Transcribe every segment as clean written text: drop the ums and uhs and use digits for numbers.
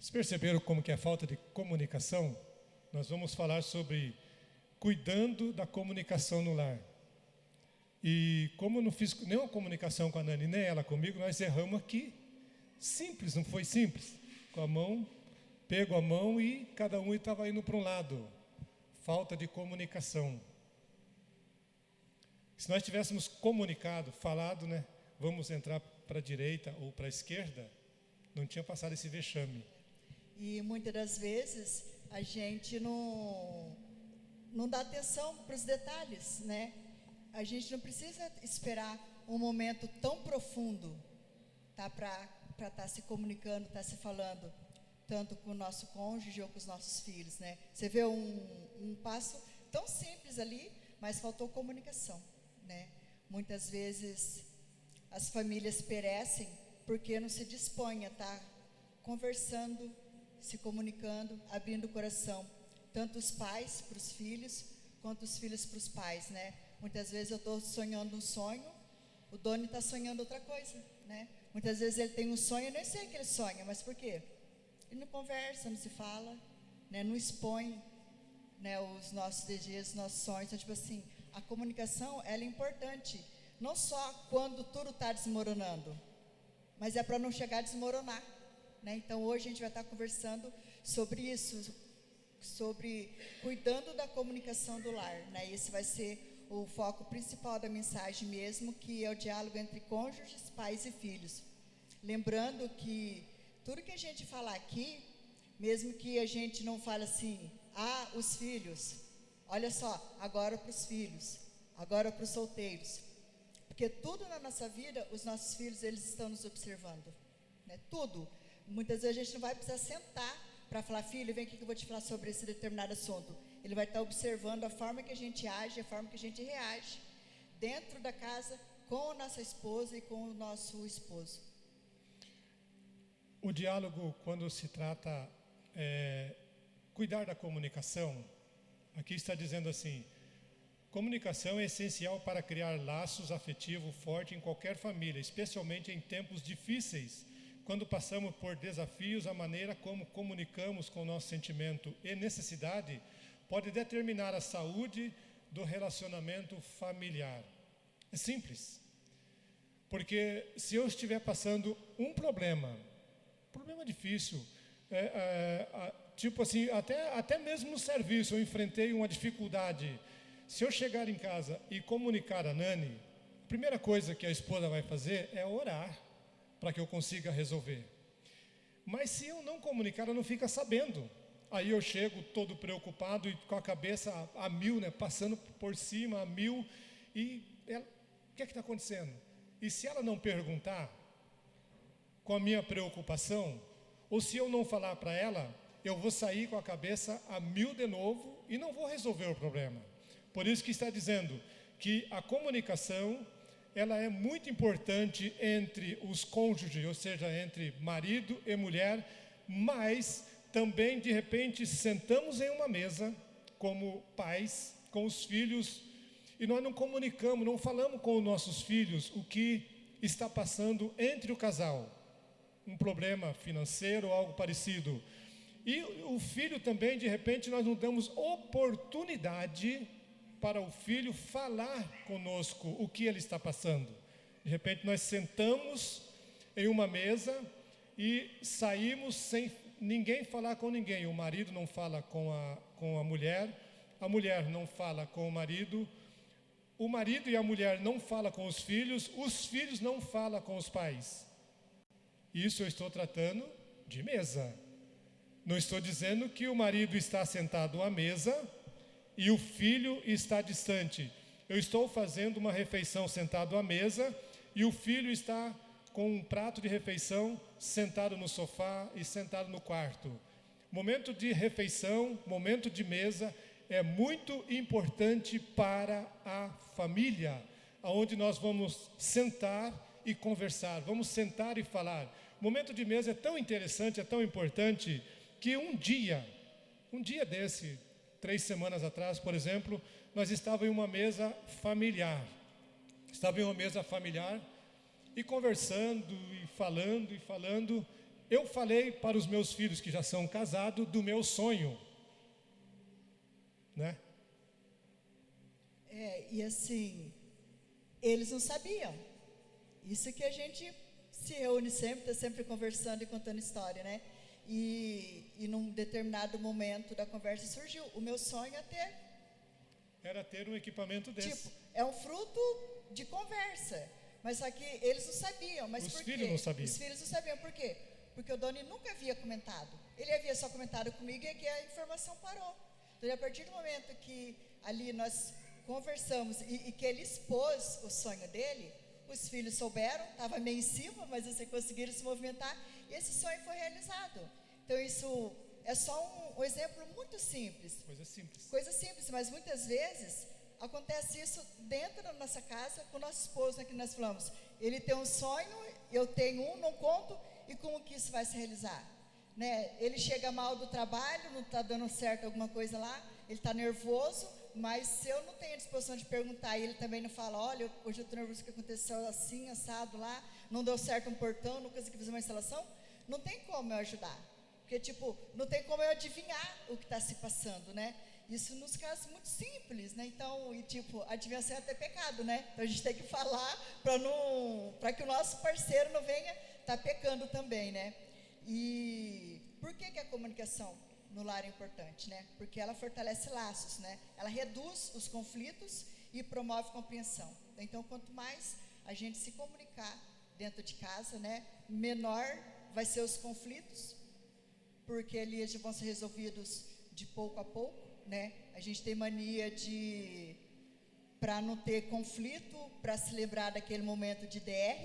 Vocês perceberam como que é a falta de comunicação? Nós vamos falar sobre cuidando da comunicação no lar. E como eu não fiz nenhuma comunicação com a Nani, nem ela comigo, nós erramos aqui. Simples, não foi simples? Com a mão, pego a mão e cada um estava indo para um lado. Falta de comunicação. Se nós tivéssemos comunicado, falado, né? Vamos entrar para a direita ou para a esquerda, não tinha passado esse vexame. E muitas das vezes a gente não dá atenção para os detalhes, né? A gente não precisa esperar um momento tão profundo, tá, para estar se comunicando, estar se falando, tanto com o nosso cônjuge ou com os nossos filhos, né? Você vê um passo tão simples ali, mas faltou comunicação, né? Muitas vezes as famílias perecem porque não se dispõem a estar conversando, se comunicando, abrindo o coração, tanto os pais para os filhos, quanto os filhos para os pais, né? Muitas vezes eu estou sonhando um sonho, o Doni está sonhando outra coisa, né? Muitas vezes ele tem um sonho, eu nem sei que ele sonha, mas por quê? Ele não conversa, não se fala, né? Não expõe, né, os nossos desejos, os nossos sonhos. Então, tipo assim, a comunicação, ela é importante, não só quando tudo está desmoronando, mas é para não chegar a desmoronar, né? Então hoje a gente vai estar conversando sobre isso, sobre cuidando da comunicação do lar, né? Esse vai ser o foco principal da mensagem mesmo, que é o diálogo entre cônjuges, pais e filhos. Lembrando que tudo que a gente falar aqui, mesmo que a gente não fale assim, os filhos, olha só, agora para os filhos, agora para os solteiros, porque tudo na nossa vida, os nossos filhos, eles estão nos observando, né? Tudo. Muitas vezes a gente não vai precisar sentar para falar, filho, vem aqui que eu vou te falar sobre esse determinado assunto. Ele vai estar observando a forma que a gente age, a forma que a gente reage dentro da casa com a nossa esposa e com o nosso esposo. O diálogo, quando se trata cuidar da comunicação, aqui está dizendo assim: comunicação é essencial para criar laços afetivos fortes em qualquer família, especialmente em tempos difíceis, quando passamos por desafios. A maneira como comunicamos com o nosso sentimento e necessidade pode determinar a saúde do relacionamento familiar. É simples, porque se eu estiver passando um problema difícil, tipo assim, até mesmo no serviço eu enfrentei uma dificuldade. Se eu chegar em casa e comunicar a Nani, a primeira coisa que a esposa vai fazer é orar para que eu consiga resolver. Mas se eu não comunicar, ela não fica sabendo. Aí eu chego todo preocupado e com a cabeça a mil, né, passando por cima a mil, e ela, o que é que está acontecendo? E se ela não perguntar, com a minha preocupação, ou se eu não falar para ela, eu vou sair com a cabeça a mil de novo e não vou resolver o problema. Por isso que está dizendo que a comunicação, ela é muito importante entre os cônjuges, ou seja, entre marido e mulher, mas também, de repente, sentamos em uma mesa, como pais, com os filhos, e nós não comunicamos, não falamos com os nossos filhos o que está passando entre o casal. Um problema financeiro ou algo parecido. E o filho também, de repente, nós não damos oportunidade para o filho falar conosco o que ele está passando. De repente nós sentamos em uma mesa e saímos sem ninguém falar com ninguém. O marido não fala com a mulher não fala com o marido e a mulher não falam com os filhos não falam com os pais. Isso eu estou tratando de mesa. Não estou dizendo que o marido está sentado à mesa e o filho está distante. Eu estou fazendo uma refeição sentado à mesa e o filho está com um prato de refeição sentado no sofá e sentado no quarto. Momento de refeição, momento de mesa é muito importante para a família, onde nós vamos sentar e conversar, vamos sentar e falar. O momento de mesa é tão interessante, é tão importante, que um dia desse, 3 semanas atrás, por exemplo, nós estávamos em uma mesa familiar. E conversando, e falando, eu falei para os meus filhos que já são casados do meu sonho, né? E assim, eles não sabiam. Isso que a gente se reúne sempre, está sempre conversando e contando história, né? E num determinado momento da conversa surgiu, o meu sonho era ter um equipamento desse. Tipo, é um fruto de conversa. Mas só que eles não sabiam. Mas Os por filhos quê? não sabiam. Os filhos não sabiam. Por quê? Porque o Doni nunca havia comentado. Ele havia só comentado comigo e aqui a informação parou. Então, a partir do momento que ali nós conversamos e que ele expôs o sonho dele, os filhos souberam, estava meio em cima, mas assim, conseguiram se movimentar e esse sonho foi realizado. Então, isso é só um exemplo muito simples. Coisa simples, mas muitas vezes acontece isso dentro da nossa casa com o nosso esposo, né, que nós falamos. Ele tem um sonho, eu tenho um, não conto, e como que isso vai se realizar? Né? Ele chega mal do trabalho, não está dando certo alguma coisa lá, ele está nervoso, mas se eu não tenho a disposição de perguntar e ele também não fala, olha, hoje eu estou nervoso, o que aconteceu assim, assado lá, não deu certo um portão, não consegui fazer uma instalação, não tem como eu ajudar. Porque, tipo, não tem como eu adivinhar o que está se passando, né? Isso nos casos muito simples, né? Então, e tipo, adivinhação é até pecado, né? Então a gente tem que falar para que o nosso parceiro não venha estar pecando também, né? E por que a comunicação no lar é importante, né? Porque ela fortalece laços, né? Ela reduz os conflitos e promove compreensão. Então, quanto mais a gente se comunicar dentro de casa, né? Menor vai ser os conflitos, porque eles vão ser resolvidos de pouco a pouco, né? A gente tem mania de, para não ter conflito, para se lembrar daquele momento de DR,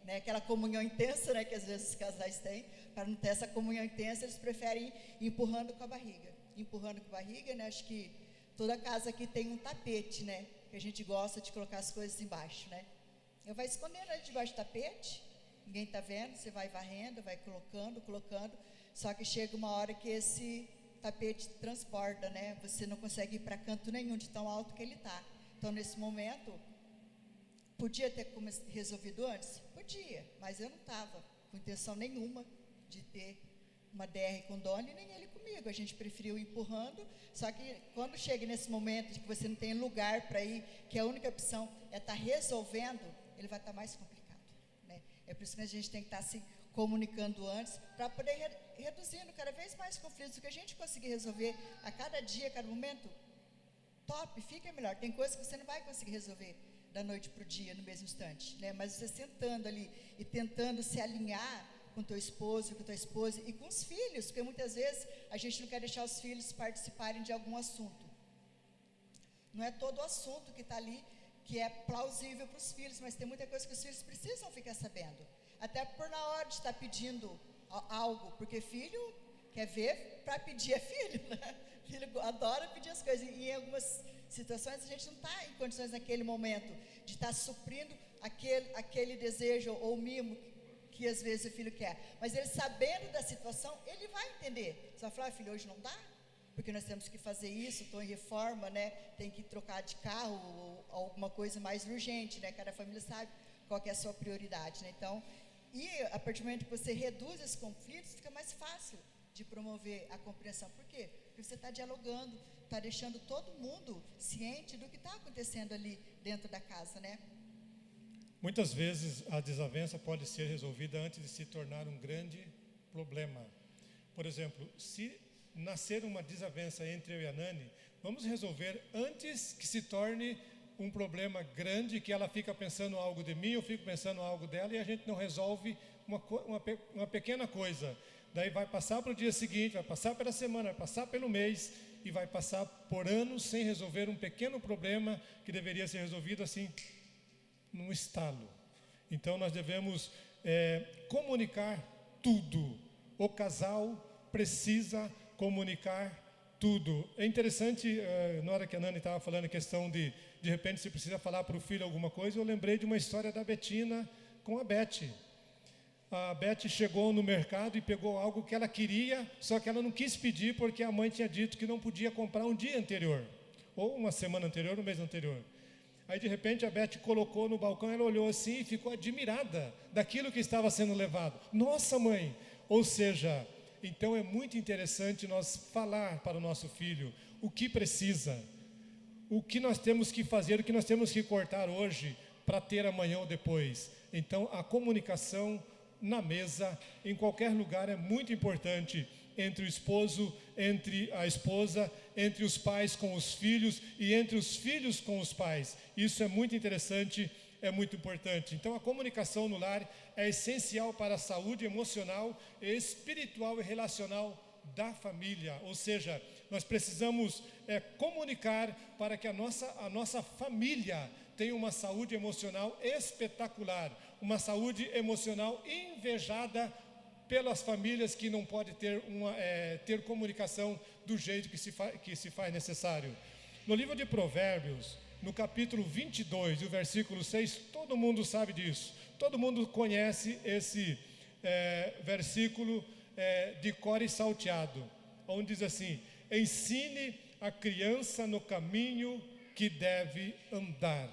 né? Aquela comunhão intensa, né? Que às vezes os casais têm, para não ter essa comunhão intensa, eles preferem ir empurrando com a barriga, né? Acho que toda casa aqui tem um tapete, né? Que a gente gosta de colocar as coisas embaixo, né? Eu vai escondendo ali debaixo do tapete, ninguém está vendo, você vai varrendo, vai colocando, só que chega uma hora que esse tapete transborda, né? Você não consegue ir para canto nenhum de tão alto que ele está. Então, nesse momento, podia ter resolvido antes? Podia, mas eu não estava com intenção nenhuma de ter uma DR com o Doni, nem ele comigo. A gente preferiu ir empurrando, só que quando chega nesse momento de que você não tem lugar para ir, que a única opção é estar resolvendo, ele vai estar mais complicado, né? É por isso que a gente tem que estar se comunicando antes, para poder reduzindo cada vez mais conflitos. O que a gente conseguir resolver a cada dia, a cada momento, top, fica melhor. Tem coisas que você não vai conseguir resolver da noite para o dia, no mesmo instante, né? Mas você sentando ali e tentando se alinhar com teu esposo, com tua esposa e com os filhos, porque muitas vezes a gente não quer deixar os filhos participarem de algum assunto. Não é todo o assunto que está ali que é plausível para os filhos, mas tem muita coisa que os filhos precisam ficar sabendo. Até por na hora de estar pedindo algo, porque filho quer ver para pedir é filho, né? Filho adora pedir as coisas, e em algumas situações a gente não está em condições naquele momento de estar suprindo aquele desejo ou mimo que às vezes o filho quer, mas ele sabendo da situação, ele vai entender. Você vai falar, filho, hoje não dá, porque nós temos que fazer isso, estou em reforma, né? Tem que trocar de carro ou alguma coisa mais urgente, né? Cada família sabe qual que é a sua prioridade, né? Então, e a partir do momento que você reduz esses conflitos, fica mais fácil de promover a compreensão. Por quê? Porque você está dialogando, está deixando todo mundo ciente do que está acontecendo ali dentro da casa, né? Muitas vezes a desavença pode ser resolvida antes de se tornar um grande problema. Por exemplo, se nascer uma desavença entre eu e a Nani, vamos resolver antes que se torne um problema grande, que ela fica pensando algo de mim, eu fico pensando algo dela, e a gente não resolve uma pequena coisa. Daí vai passar para o dia seguinte, vai passar pela semana, vai passar pelo mês, e vai passar por anos sem resolver um pequeno problema que deveria ser resolvido assim, num estalo. Então nós devemos comunicar tudo. O casal precisa comunicar tudo. É interessante, na hora que a Nani estava falando a questão de repente se precisa falar para o filho alguma coisa, eu lembrei de uma história da Betina com a Beth. A Beth chegou no mercado e pegou algo que ela queria, só que ela não quis pedir porque a mãe tinha dito que não podia comprar um dia anterior, ou uma semana anterior, um mês anterior. Aí de repente a Beth colocou no balcão, ela olhou assim e ficou admirada daquilo que estava sendo levado. Nossa mãe, Ou seja, então é muito interessante nós falar para o nosso filho o que precisa, o que nós temos que fazer, o que nós temos que cortar hoje para ter amanhã ou depois. Então a comunicação na mesa, em qualquer lugar, é muito importante, entre o esposo, entre a esposa, entre os pais com os filhos e entre os filhos com os pais. Isso é muito interessante, é muito importante. Então a comunicação no lar é essencial para a saúde emocional, espiritual e relacional da família. Ou seja, nós precisamos comunicar para que a nossa família tenha uma saúde emocional espetacular, uma saúde emocional invejada pelas famílias que não podem ter comunicação do jeito que se faz necessário. No livro de Provérbios, no capítulo 22, o versículo 6, todo mundo sabe disso. Todo mundo conhece esse versículo de cor e salteado, onde diz assim: ensine a criança no caminho que deve andar,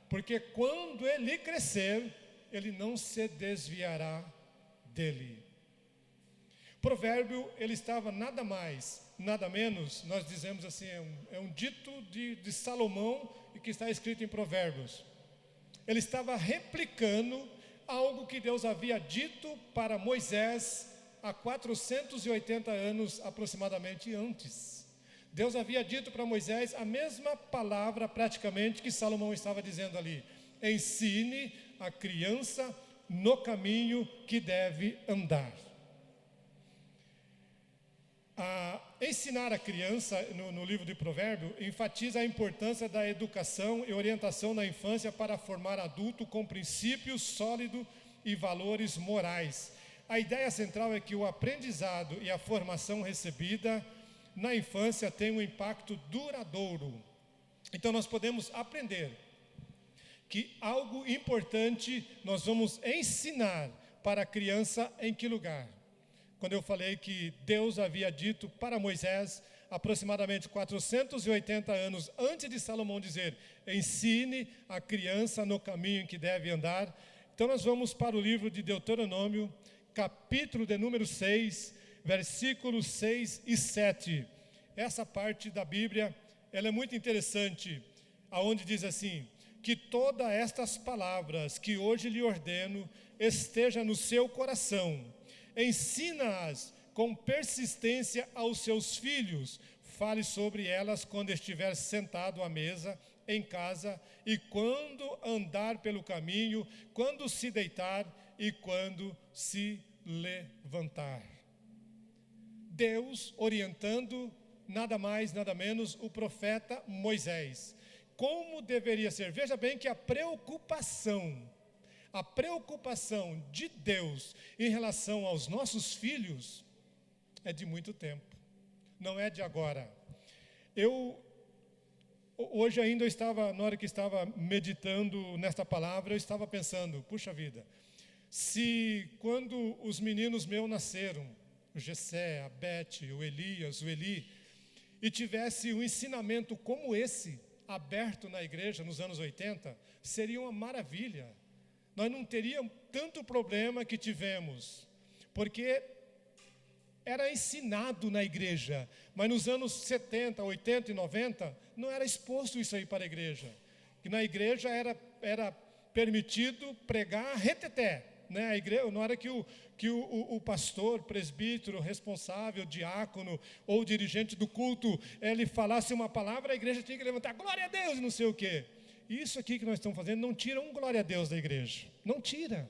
porque quando ele crescer, ele não se desviará dele. Provérbio, ele estava nada mais, nada menos, nós dizemos assim, é um dito de Salomão, e que está escrito em Provérbios. Ele estava replicando algo que Deus havia dito para Moisés há 480 anos aproximadamente antes. Deus havia dito para Moisés a mesma palavra praticamente que Salomão estava dizendo ali: ensine a criança no caminho que deve andar. Ensinar a criança, no livro de Provérbios, enfatiza a importância da educação e orientação na infância para formar adulto com princípios sólidos e valores morais. A ideia central é que o aprendizado e a formação recebida na infância tem um impacto duradouro. Então nós podemos aprender que algo importante nós vamos ensinar para a criança em que lugar? Quando eu falei que Deus havia dito para Moisés, aproximadamente 480 anos antes de Salomão dizer: ensine a criança no caminho em que deve andar. Então nós vamos para o livro de Deuteronômio, capítulo de número 6, versículos 6 e 7. Essa parte da Bíblia, ela é muito interessante, aonde diz assim: que todas estas palavras que hoje lhe ordeno esteja no seu coração. Ensina-as com persistência aos seus filhos. Fale sobre elas quando estiver sentado à mesa, em casa, e quando andar pelo caminho, quando se deitar e quando se levantar. Deus orientando nada mais, nada menos, o profeta Moisés. Como deveria ser? Veja bem que a preocupação de Deus em relação aos nossos filhos é de muito tempo, não é de agora. Hoje ainda eu estava, na hora que estava meditando nesta palavra, eu estava pensando, puxa vida, se quando os meninos meus nasceram, o Gessé, a Beth, o Elias, o Eli, e tivesse um ensinamento como esse, aberto na igreja nos anos 80, seria uma maravilha. Nós não teríamos tanto problema que tivemos, porque era ensinado na igreja, mas nos anos 70, 80 e 90, não era exposto isso aí para a igreja. Que na igreja era permitido pregar reteté, né? A igreja, na hora que o pastor, presbítero, responsável, diácono ou dirigente do culto, ele falasse uma palavra, a igreja tinha que levantar, glória a Deus, e não sei o quê. Isso aqui que nós estamos fazendo não tira um glória a Deus da igreja. Não tira.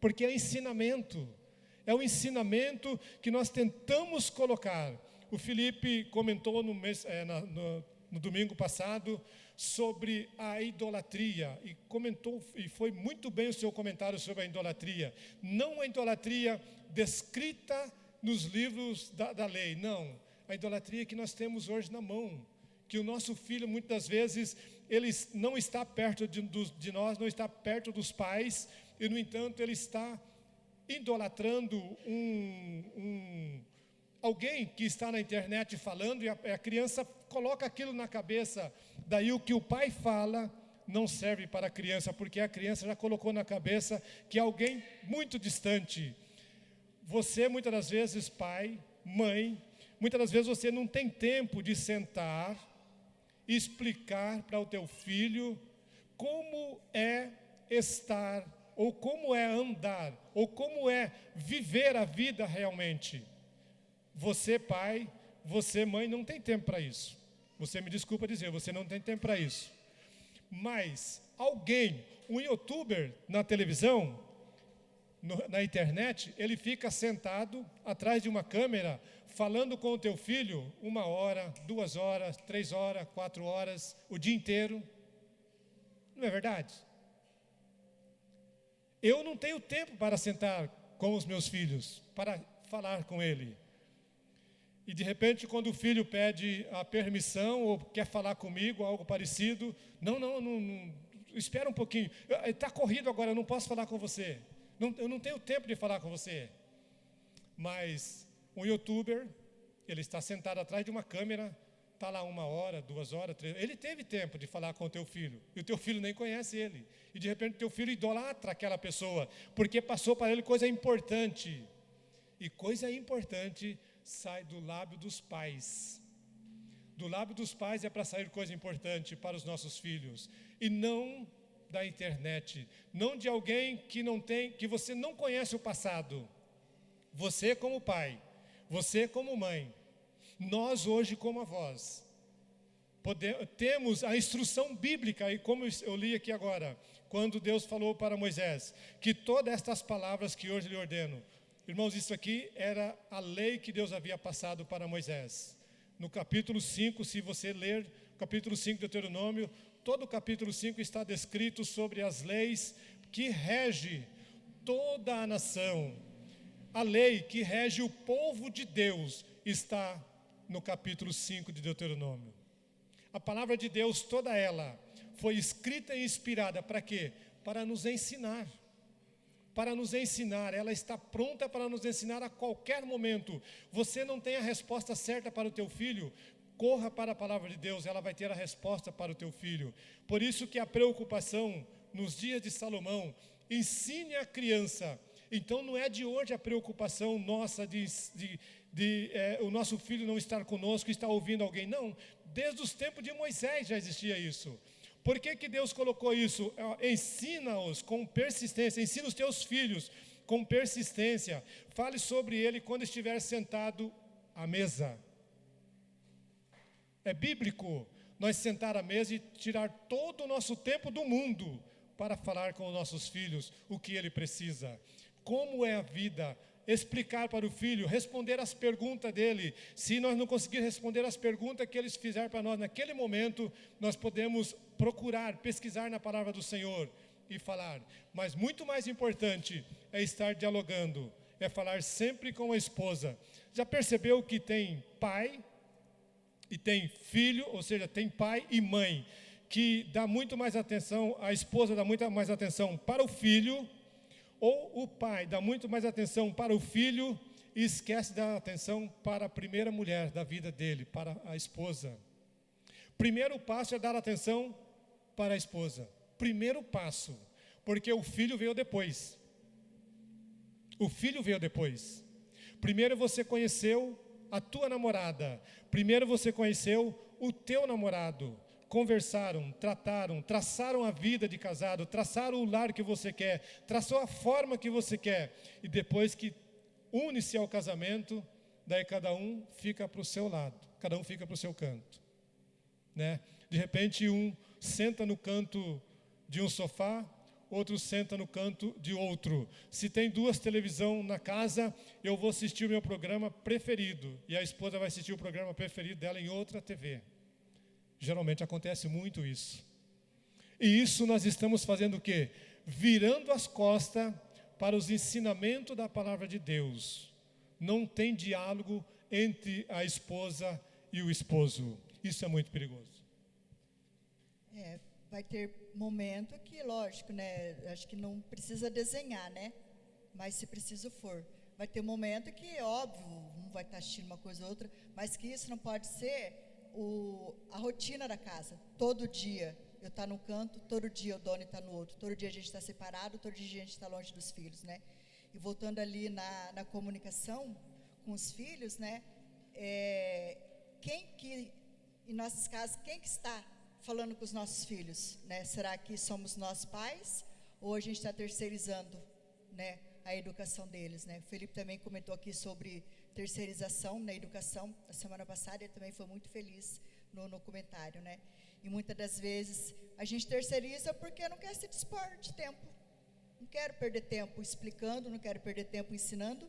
Porque é ensinamento. É o ensinamento que nós tentamos colocar. O Felipe comentou no domingo passado sobre a idolatria. E comentou, e foi muito bem o seu comentário sobre a idolatria. Não a idolatria descrita nos livros da lei. Não. A idolatria que nós temos hoje na mão. Que o nosso filho, muitas vezes, ele não está perto de nós, não está perto dos pais, e, no entanto, ele está idolatrando alguém que está na internet falando, e a criança coloca aquilo na cabeça. Daí o que o pai fala não serve para a criança, porque a criança já colocou na cabeça que é alguém muito distante. você, muitas das vezes, pai, mãe, muitas das vezes você não tem tempo de sentar e explicar para o teu filho como é estar, ou como é andar, ou como é viver a vida realmente. Você, pai, você, mãe, não tem tempo para isso. Você me desculpa dizer, você não tem tempo para isso. Mas alguém, um youtuber na televisão, na internet, ele fica sentado atrás de uma câmera, falando com o teu filho 1 hora, 2 horas, 3 horas, 4 horas, o dia inteiro. Não é verdade? Eu não tenho tempo para sentar com os meus filhos, para falar com ele. E de repente, quando o filho pede a permissão ou quer falar comigo, algo parecido, não, espera um pouquinho. Está corrido agora, eu não posso falar com você. Eu não tenho tempo de falar com você. Mas um youtuber, ele está sentado atrás de uma câmera, está lá 1 hora, 2 horas, 3 horas. Ele teve tempo de falar com o teu filho. E o teu filho nem conhece ele. E de repente o teu filho idolatra aquela pessoa, porque passou para ele coisa importante. E coisa importante sai do lábio dos pais. Do lábio dos pais é para sair coisa importante para os nossos filhos. E não da internet. Não de alguém que você não conhece o passado. Você como pai, você como mãe, nós hoje como avós, temos a instrução bíblica, e como eu li aqui agora, quando Deus falou para Moisés, que todas estas palavras que hoje lhe ordeno, irmãos, isso aqui era a lei que Deus havia passado para Moisés. No capítulo 5, se você ler o capítulo 5 de Deuteronômio, todo o capítulo 5 está descrito sobre as leis que rege toda a nação. A lei que rege o povo de Deus está no capítulo 5 de Deuteronômio. A palavra de Deus, toda ela, foi escrita e inspirada para quê? Para nos ensinar. Para nos ensinar, ela está pronta para nos ensinar a qualquer momento. Você não tem a resposta certa para o teu filho, corra para a palavra de Deus, ela vai ter a resposta para o teu filho. Por isso que a preocupação nos dias de Salomão, ensine a criança. Então não é de hoje a preocupação nossa o nosso filho não estar conosco, estar ouvindo alguém. Não, desde os tempos de Moisés já existia isso. Por que Deus colocou isso? Ensina-os com persistência, ensina os teus filhos com persistência. Fale sobre ele quando estiver sentado à mesa. É bíblico nós sentar à mesa e tirar todo o nosso tempo do mundo para falar com os nossos filhos o que ele precisa. Como é a vida? Explicar para o filho, responder as perguntas dele. Se nós não conseguirmos responder as perguntas que eles fizeram para nós naquele momento, nós podemos procurar, pesquisar na palavra do Senhor e falar. Mas muito mais importante é estar dialogando, é falar sempre com a esposa. Já percebeu que tem pai e tem filho, ou seja, tem pai e mãe, que dá muito mais atenção, a esposa dá muito mais atenção para o filho, ou o pai dá muito mais atenção para o filho e esquece de dar atenção para a primeira mulher da vida dele, para a esposa. Primeiro passo é dar atenção para a esposa. Primeiro passo, porque o filho veio depois. O filho veio depois. Primeiro você conheceu a tua namorada. Primeiro você conheceu o teu namorado. Conversaram, trataram, traçaram a vida de casado, traçaram o lar que você quer, traçou a forma que você quer. E depois que une-se ao casamento, daí cada um fica para o seu lado, cada um fica para o seu canto. Né? De repente um senta no canto de um sofá, outro senta no canto de outro. Se tem 2 televisões na casa, eu vou assistir o meu programa preferido, e a esposa vai assistir o programa preferido dela em outra TV. Geralmente acontece muito isso. E isso nós estamos fazendo o quê? Virando as costas para os ensinamentos da palavra de Deus. Não tem diálogo entre a esposa e o esposo. Isso é muito perigoso. Vai ter momento que, lógico, né? Acho que não precisa desenhar, né? Mas se preciso for. Vai ter momento que, óbvio, um vai estar assistindo uma coisa ou outra, mas que isso não pode ser a rotina da casa. Todo dia eu estou num canto, todo dia o Doni está no outro, todo dia a gente está separado, todo dia a gente está longe dos filhos, né? E voltando ali na comunicação com os filhos, né? Em nossos casos, quem que está falando com os nossos filhos, né? Será que somos nós pais ou a gente está terceirizando, né, a educação deles, né? O Felipe também comentou aqui sobre terceirização na educação a semana passada, ele também foi muito feliz no comentário, né? E muitas das vezes a gente terceiriza porque não quer se dispor de tempo. Não quero perder tempo explicando, não quero perder tempo ensinando.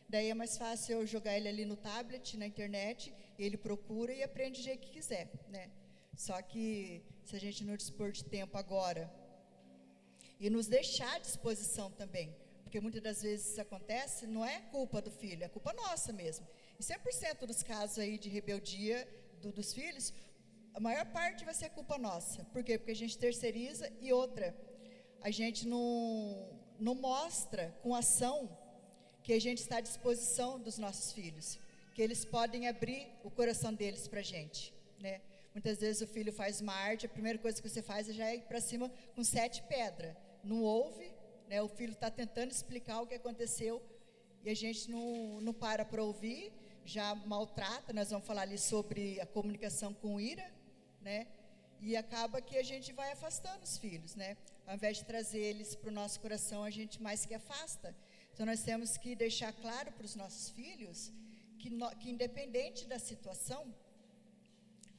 Daí é mais fácil eu jogar ele ali no tablet, na internet, ele procura e aprende do jeito que quiser, né? Só que se a gente não dispor de tempo agora e nos deixar à disposição também, porque muitas das vezes isso acontece, não é culpa do filho, é culpa nossa mesmo. Em 100% dos casos aí de rebeldia dos filhos, a maior parte vai ser culpa nossa. Por quê? Porque a gente terceiriza e outra, a gente não mostra com ação que a gente está à disposição dos nossos filhos, que eles podem abrir o coração deles para a gente, né? Muitas vezes o filho faz uma arte, a primeira coisa que você faz é já ir para cima com 7 pedras. Não ouve, né? O filho está tentando explicar o que aconteceu e a gente não para ouvir, já maltrata. Nós vamos falar ali sobre a comunicação com ira, né? E acaba que a gente vai afastando os filhos, né? Ao invés de trazer eles para o nosso coração, a gente mais que afasta. Então nós temos que deixar claro para os nossos filhos que independente da situação,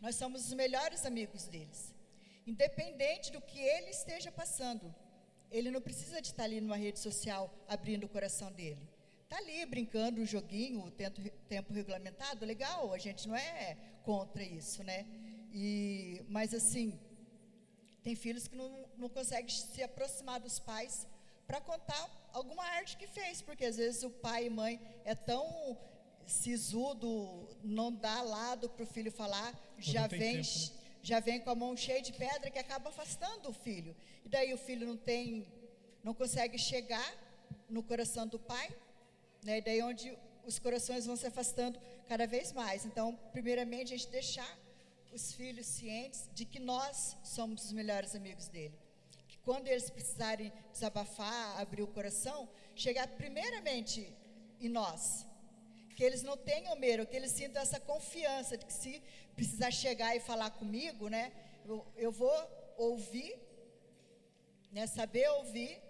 nós somos os melhores amigos deles. Independente do que ele esteja passando, ele não precisa de estar ali numa rede social abrindo o coração dele. Está ali brincando um joguinho, o tempo regulamentado, legal, a gente não é contra isso, né? Mas assim, tem filhos que não conseguem se aproximar dos pais para contar alguma arte que fez, porque às vezes o pai e mãe é tão sisudo, não dá lado para o filho falar, já vem, tempo, né? Já vem com a mão cheia de pedra que acaba afastando o filho. E daí o filho não consegue chegar no coração do pai, né? E daí onde os corações vão se afastando cada vez mais. Então, primeiramente, a gente deixar os filhos cientes de que nós somos os melhores amigos dele. Que quando eles precisarem desabafar, abrir o coração, chegar primeiramente em nós. Que eles não tenham medo, que eles sintam essa confiança de que se precisar chegar e falar comigo, né, eu vou ouvir, né, saber ouvir,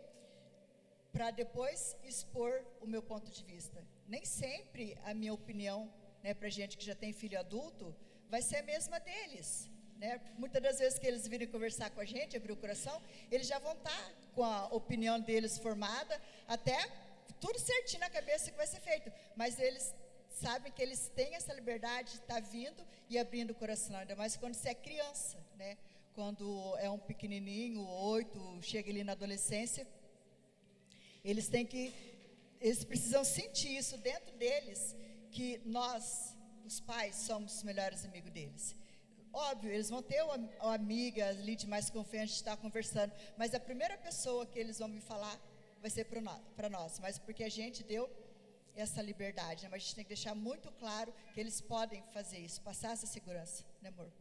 para depois expor o meu ponto de vista. Nem sempre a minha opinião, né, para gente que já tem filho adulto, vai ser a mesma deles, né? Muitas das vezes que eles virem conversar com a gente, abrir o coração, eles já vão estar com a opinião deles formada, até tudo certinho na cabeça que vai ser feito, mas eles sabem que eles têm essa liberdade de estar vindo e abrindo o coração, ainda mais quando você é criança, né? Quando é um pequenininho, 8, chega ali na adolescência, eles precisam sentir isso dentro deles, que nós, os pais, somos os melhores amigos deles. Óbvio, eles vão ter uma amiga ali de mais confiança de estar conversando, mas a primeira pessoa que eles vão me falar vai ser para nós, mas porque a gente deu essa liberdade, né? Mas a gente tem que deixar muito claro que eles podem fazer isso, passar essa segurança, né, amor?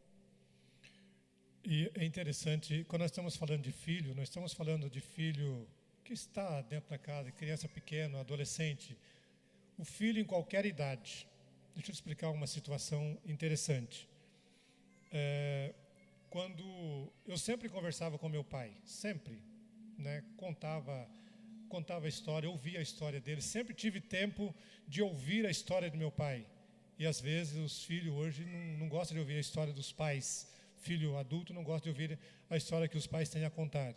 E é interessante, quando nós estamos falando de filho, nós estamos falando de filho que está dentro da casa, criança pequena, adolescente, o filho em qualquer idade. Deixa eu explicar uma situação interessante. Quando eu sempre conversava com meu pai, sempre, né, contava a história, ouvia a história dele, sempre tive tempo de ouvir a história do meu pai. E às vezes os filhos hoje não gostam de ouvir a história dos pais. Filho adulto não gosta de ouvir a história que os pais têm a contar.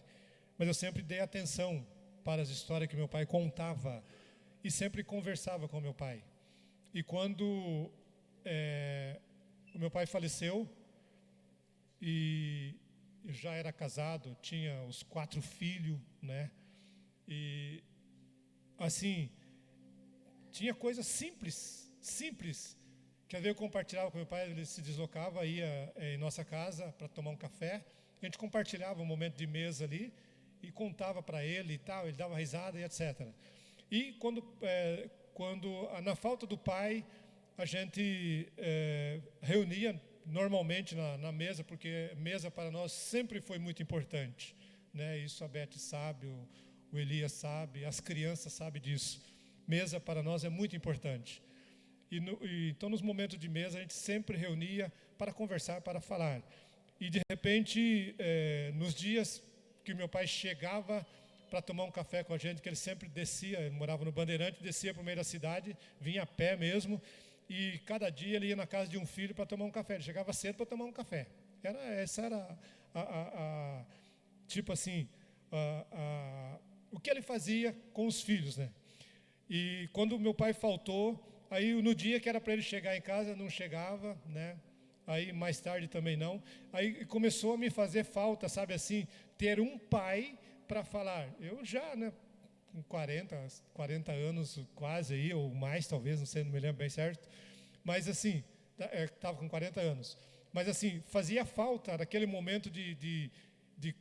Mas eu sempre dei atenção para as histórias que meu pai contava e sempre conversava com meu pai. E quando o meu pai faleceu, e eu já era casado, tinha os 4 filhos, né? E assim, tinha coisas simples, que às vezes eu compartilhava com meu pai. Ele se deslocava, ia em nossa casa para tomar um café, a gente compartilhava um momento de mesa ali e contava para ele e tal, ele dava risada e etc. E quando na falta do pai, a gente reunia normalmente na mesa, porque mesa para nós sempre foi muito importante, né? Isso a Beth sabe, o Elias sabe, as crianças sabem disso. Mesa para nós é muito importante. Então, nos momentos de mesa, a gente sempre reunia para conversar, para falar. E, de repente, nos dias que meu pai chegava para tomar um café com a gente, que ele sempre descia, ele morava no Bandeirante, descia para o meio da cidade, vinha a pé mesmo, e cada dia ele ia na casa de um filho para tomar um café. Ele chegava cedo para tomar um café. Essa era tipo assim, o que ele fazia com os filhos, né? E quando meu pai faltou, aí no dia que era para ele chegar em casa, não chegava, né? Aí mais tarde também não. Aí começou a me fazer falta, sabe assim, ter um pai para falar. Eu já, né, com 40 anos quase aí, ou mais talvez, não sei, não me lembro bem certo. Mas assim, estava com 40 anos. Mas assim, fazia falta naquele momento de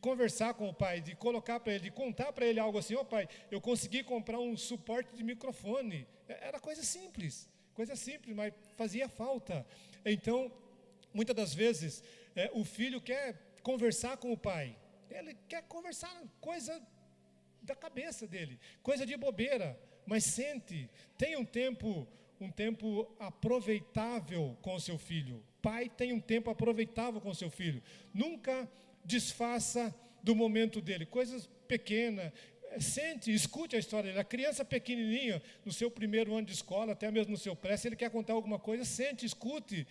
conversar com o pai, de colocar para ele, de contar para ele algo assim: pai, eu consegui comprar um suporte de microfone. Era coisa simples, mas fazia falta. Então, muitas das vezes, o filho quer conversar com o pai. Ele quer conversar coisa da cabeça dele, coisa de bobeira, mas sente, tem um tempo aproveitável com o seu filho. Pai tem um tempo aproveitável com o seu filho. Nunca desfaça do momento dele, coisas pequenas. Sente, escute a história dele. A criança pequenininha, no seu primeiro ano de escola, até mesmo no seu pré, se ele quer contar alguma coisa, sente, escute,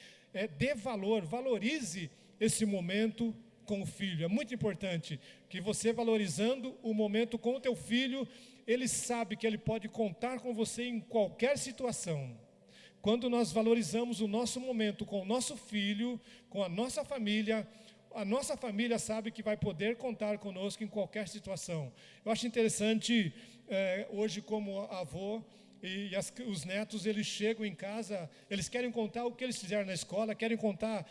dê valor, valorize esse momento com o filho. É muito importante que você, valorizando o momento com o teu filho, ele sabe que ele pode contar com você em qualquer situação. Quando nós valorizamos o nosso momento com o nosso filho, com a nossa família sabe que vai poder contar conosco em qualquer situação. Eu acho interessante, hoje como avô, e os netos, eles chegam em casa, eles querem contar o que eles fizeram na escola, querem contar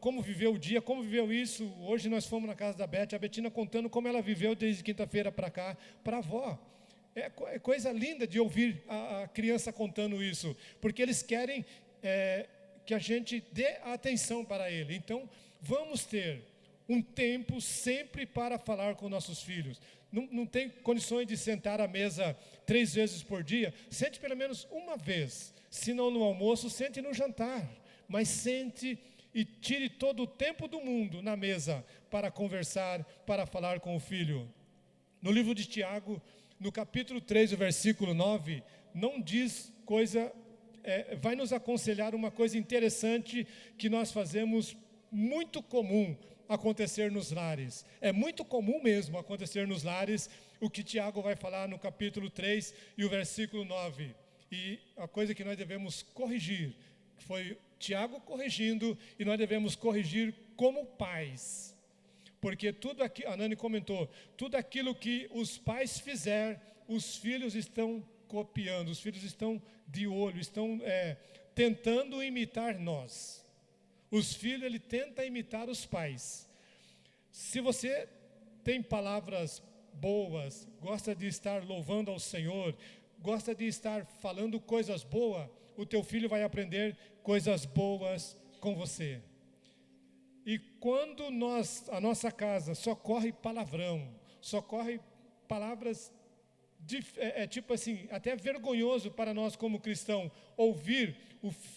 como viveu o dia, como viveu isso. Hoje nós fomos na casa da Beth, a Betina contando como ela viveu desde quinta-feira para cá, para a avó. É coisa linda de ouvir a criança contando isso, porque eles querem que a gente dê atenção para ele. Então, vamos ter um tempo sempre para falar com nossos filhos. Não tem condições de sentar à mesa 3 vezes por dia. Sente pelo menos uma vez. Se não no almoço, sente no jantar. Mas sente e tire todo o tempo do mundo na mesa para conversar, para falar com o filho. No livro de Tiago, no capítulo 3, o versículo 9, não diz coisa... vai nos aconselhar uma coisa interessante que nós fazemos muito comum acontecer nos lares. É muito comum mesmo acontecer nos lares o que Tiago vai falar no capítulo 3 e o versículo 9. E a coisa que nós devemos corrigir, foi Tiago corrigindo, e nós devemos corrigir como pais. Porque tudo aqui, a Nani comentou, tudo aquilo que os pais fizer, os filhos estão copiando, os filhos estão de olho, estão tentando imitar nós. Os filhos, ele tenta imitar os pais. Se você tem palavras boas, gosta de estar louvando ao Senhor, gosta de estar falando coisas boas, o teu filho vai aprender coisas boas com você. E quando a nossa casa só corre palavrão, só corre palavras, tipo assim, até vergonhoso para nós como cristão, ouvir,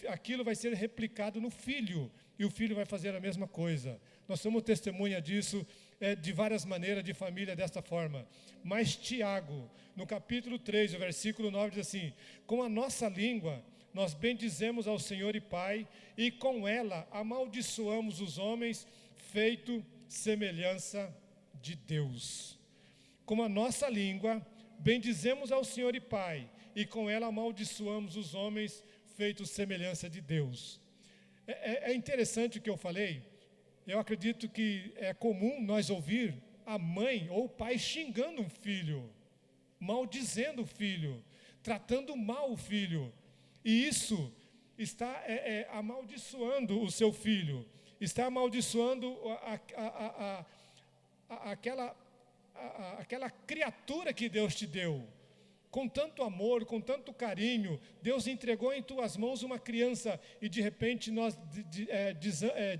aquilo vai ser replicado no filho, e o filho vai fazer a mesma coisa. Nós somos testemunha disso, de várias maneiras, de família, desta forma. Mas Tiago, no capítulo 3, o versículo 9, diz assim: com a nossa língua, nós bendizemos ao Senhor e Pai, e com ela amaldiçoamos os homens, feito semelhança de Deus. Com a nossa língua, bendizemos ao Senhor e Pai, e com ela amaldiçoamos os homens, feitos semelhança de Deus. É interessante o que eu falei. Eu acredito que é comum nós ouvir a mãe ou o pai xingando um filho, maldizendo o filho, tratando mal o filho. E isso está amaldiçoando o seu filho, está amaldiçoando aquela criatura que Deus te deu. Com tanto amor, com tanto carinho, Deus entregou em tuas mãos uma criança e de repente nós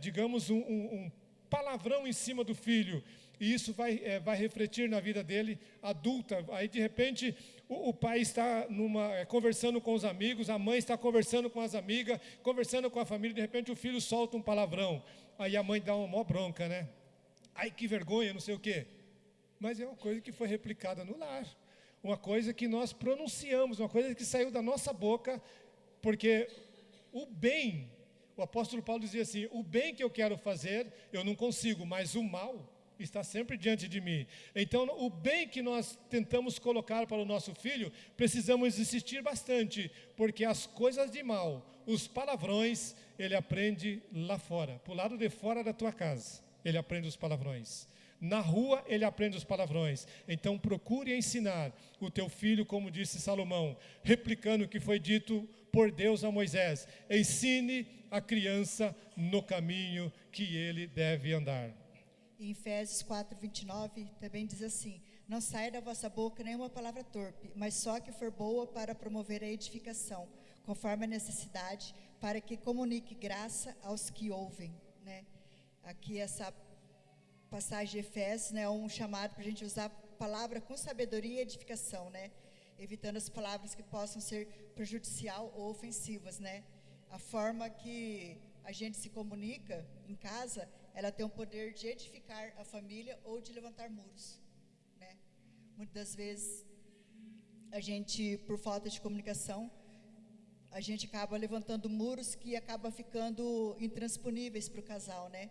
digamos um palavrão em cima do filho. e isso vai refletir na vida dele adulta. Aí, de repente, o pai está conversando com os amigos, a mãe está conversando com as amigas, conversando com a família, de repente o filho solta um palavrão. Aí a mãe dá uma mó bronca, né? Ai, que vergonha, não sei o quê. Mas é uma coisa que foi replicada no lar. Uma coisa que nós pronunciamos, uma coisa que saiu da nossa boca, porque o bem, o apóstolo Paulo dizia assim, o bem que eu quero fazer, eu não consigo, mas o mal está sempre diante de mim. Então, o bem que nós tentamos colocar para o nosso filho, precisamos insistir bastante, porque as coisas de mal, os palavrões, ele aprende lá fora, para o lado de fora da tua casa, ele aprende os palavrões. Na rua, ele aprende os palavrões. Então, procure ensinar o teu filho, como disse Salomão, replicando o que foi dito por Deus a Moisés. Ensine a criança no caminho que ele deve andar. Em Efésios 4:29 também diz assim: não saia da vossa boca nenhuma palavra torpe, mas só que for boa para promover a edificação, conforme a necessidade, para que comunique graça aos que ouvem, né? Aqui essa passagem de Efésios, né, é um chamado para a gente usar a palavra com sabedoria e edificação, né? Evitando as palavras que possam ser prejudicial ou ofensivas, né? A forma que a gente se comunica em casa, ela tem o poder de edificar a família ou de levantar muros, né? Muitas das vezes, a gente, por falta de comunicação, a gente acaba levantando muros que acabam ficando intransponíveis para o casal, né?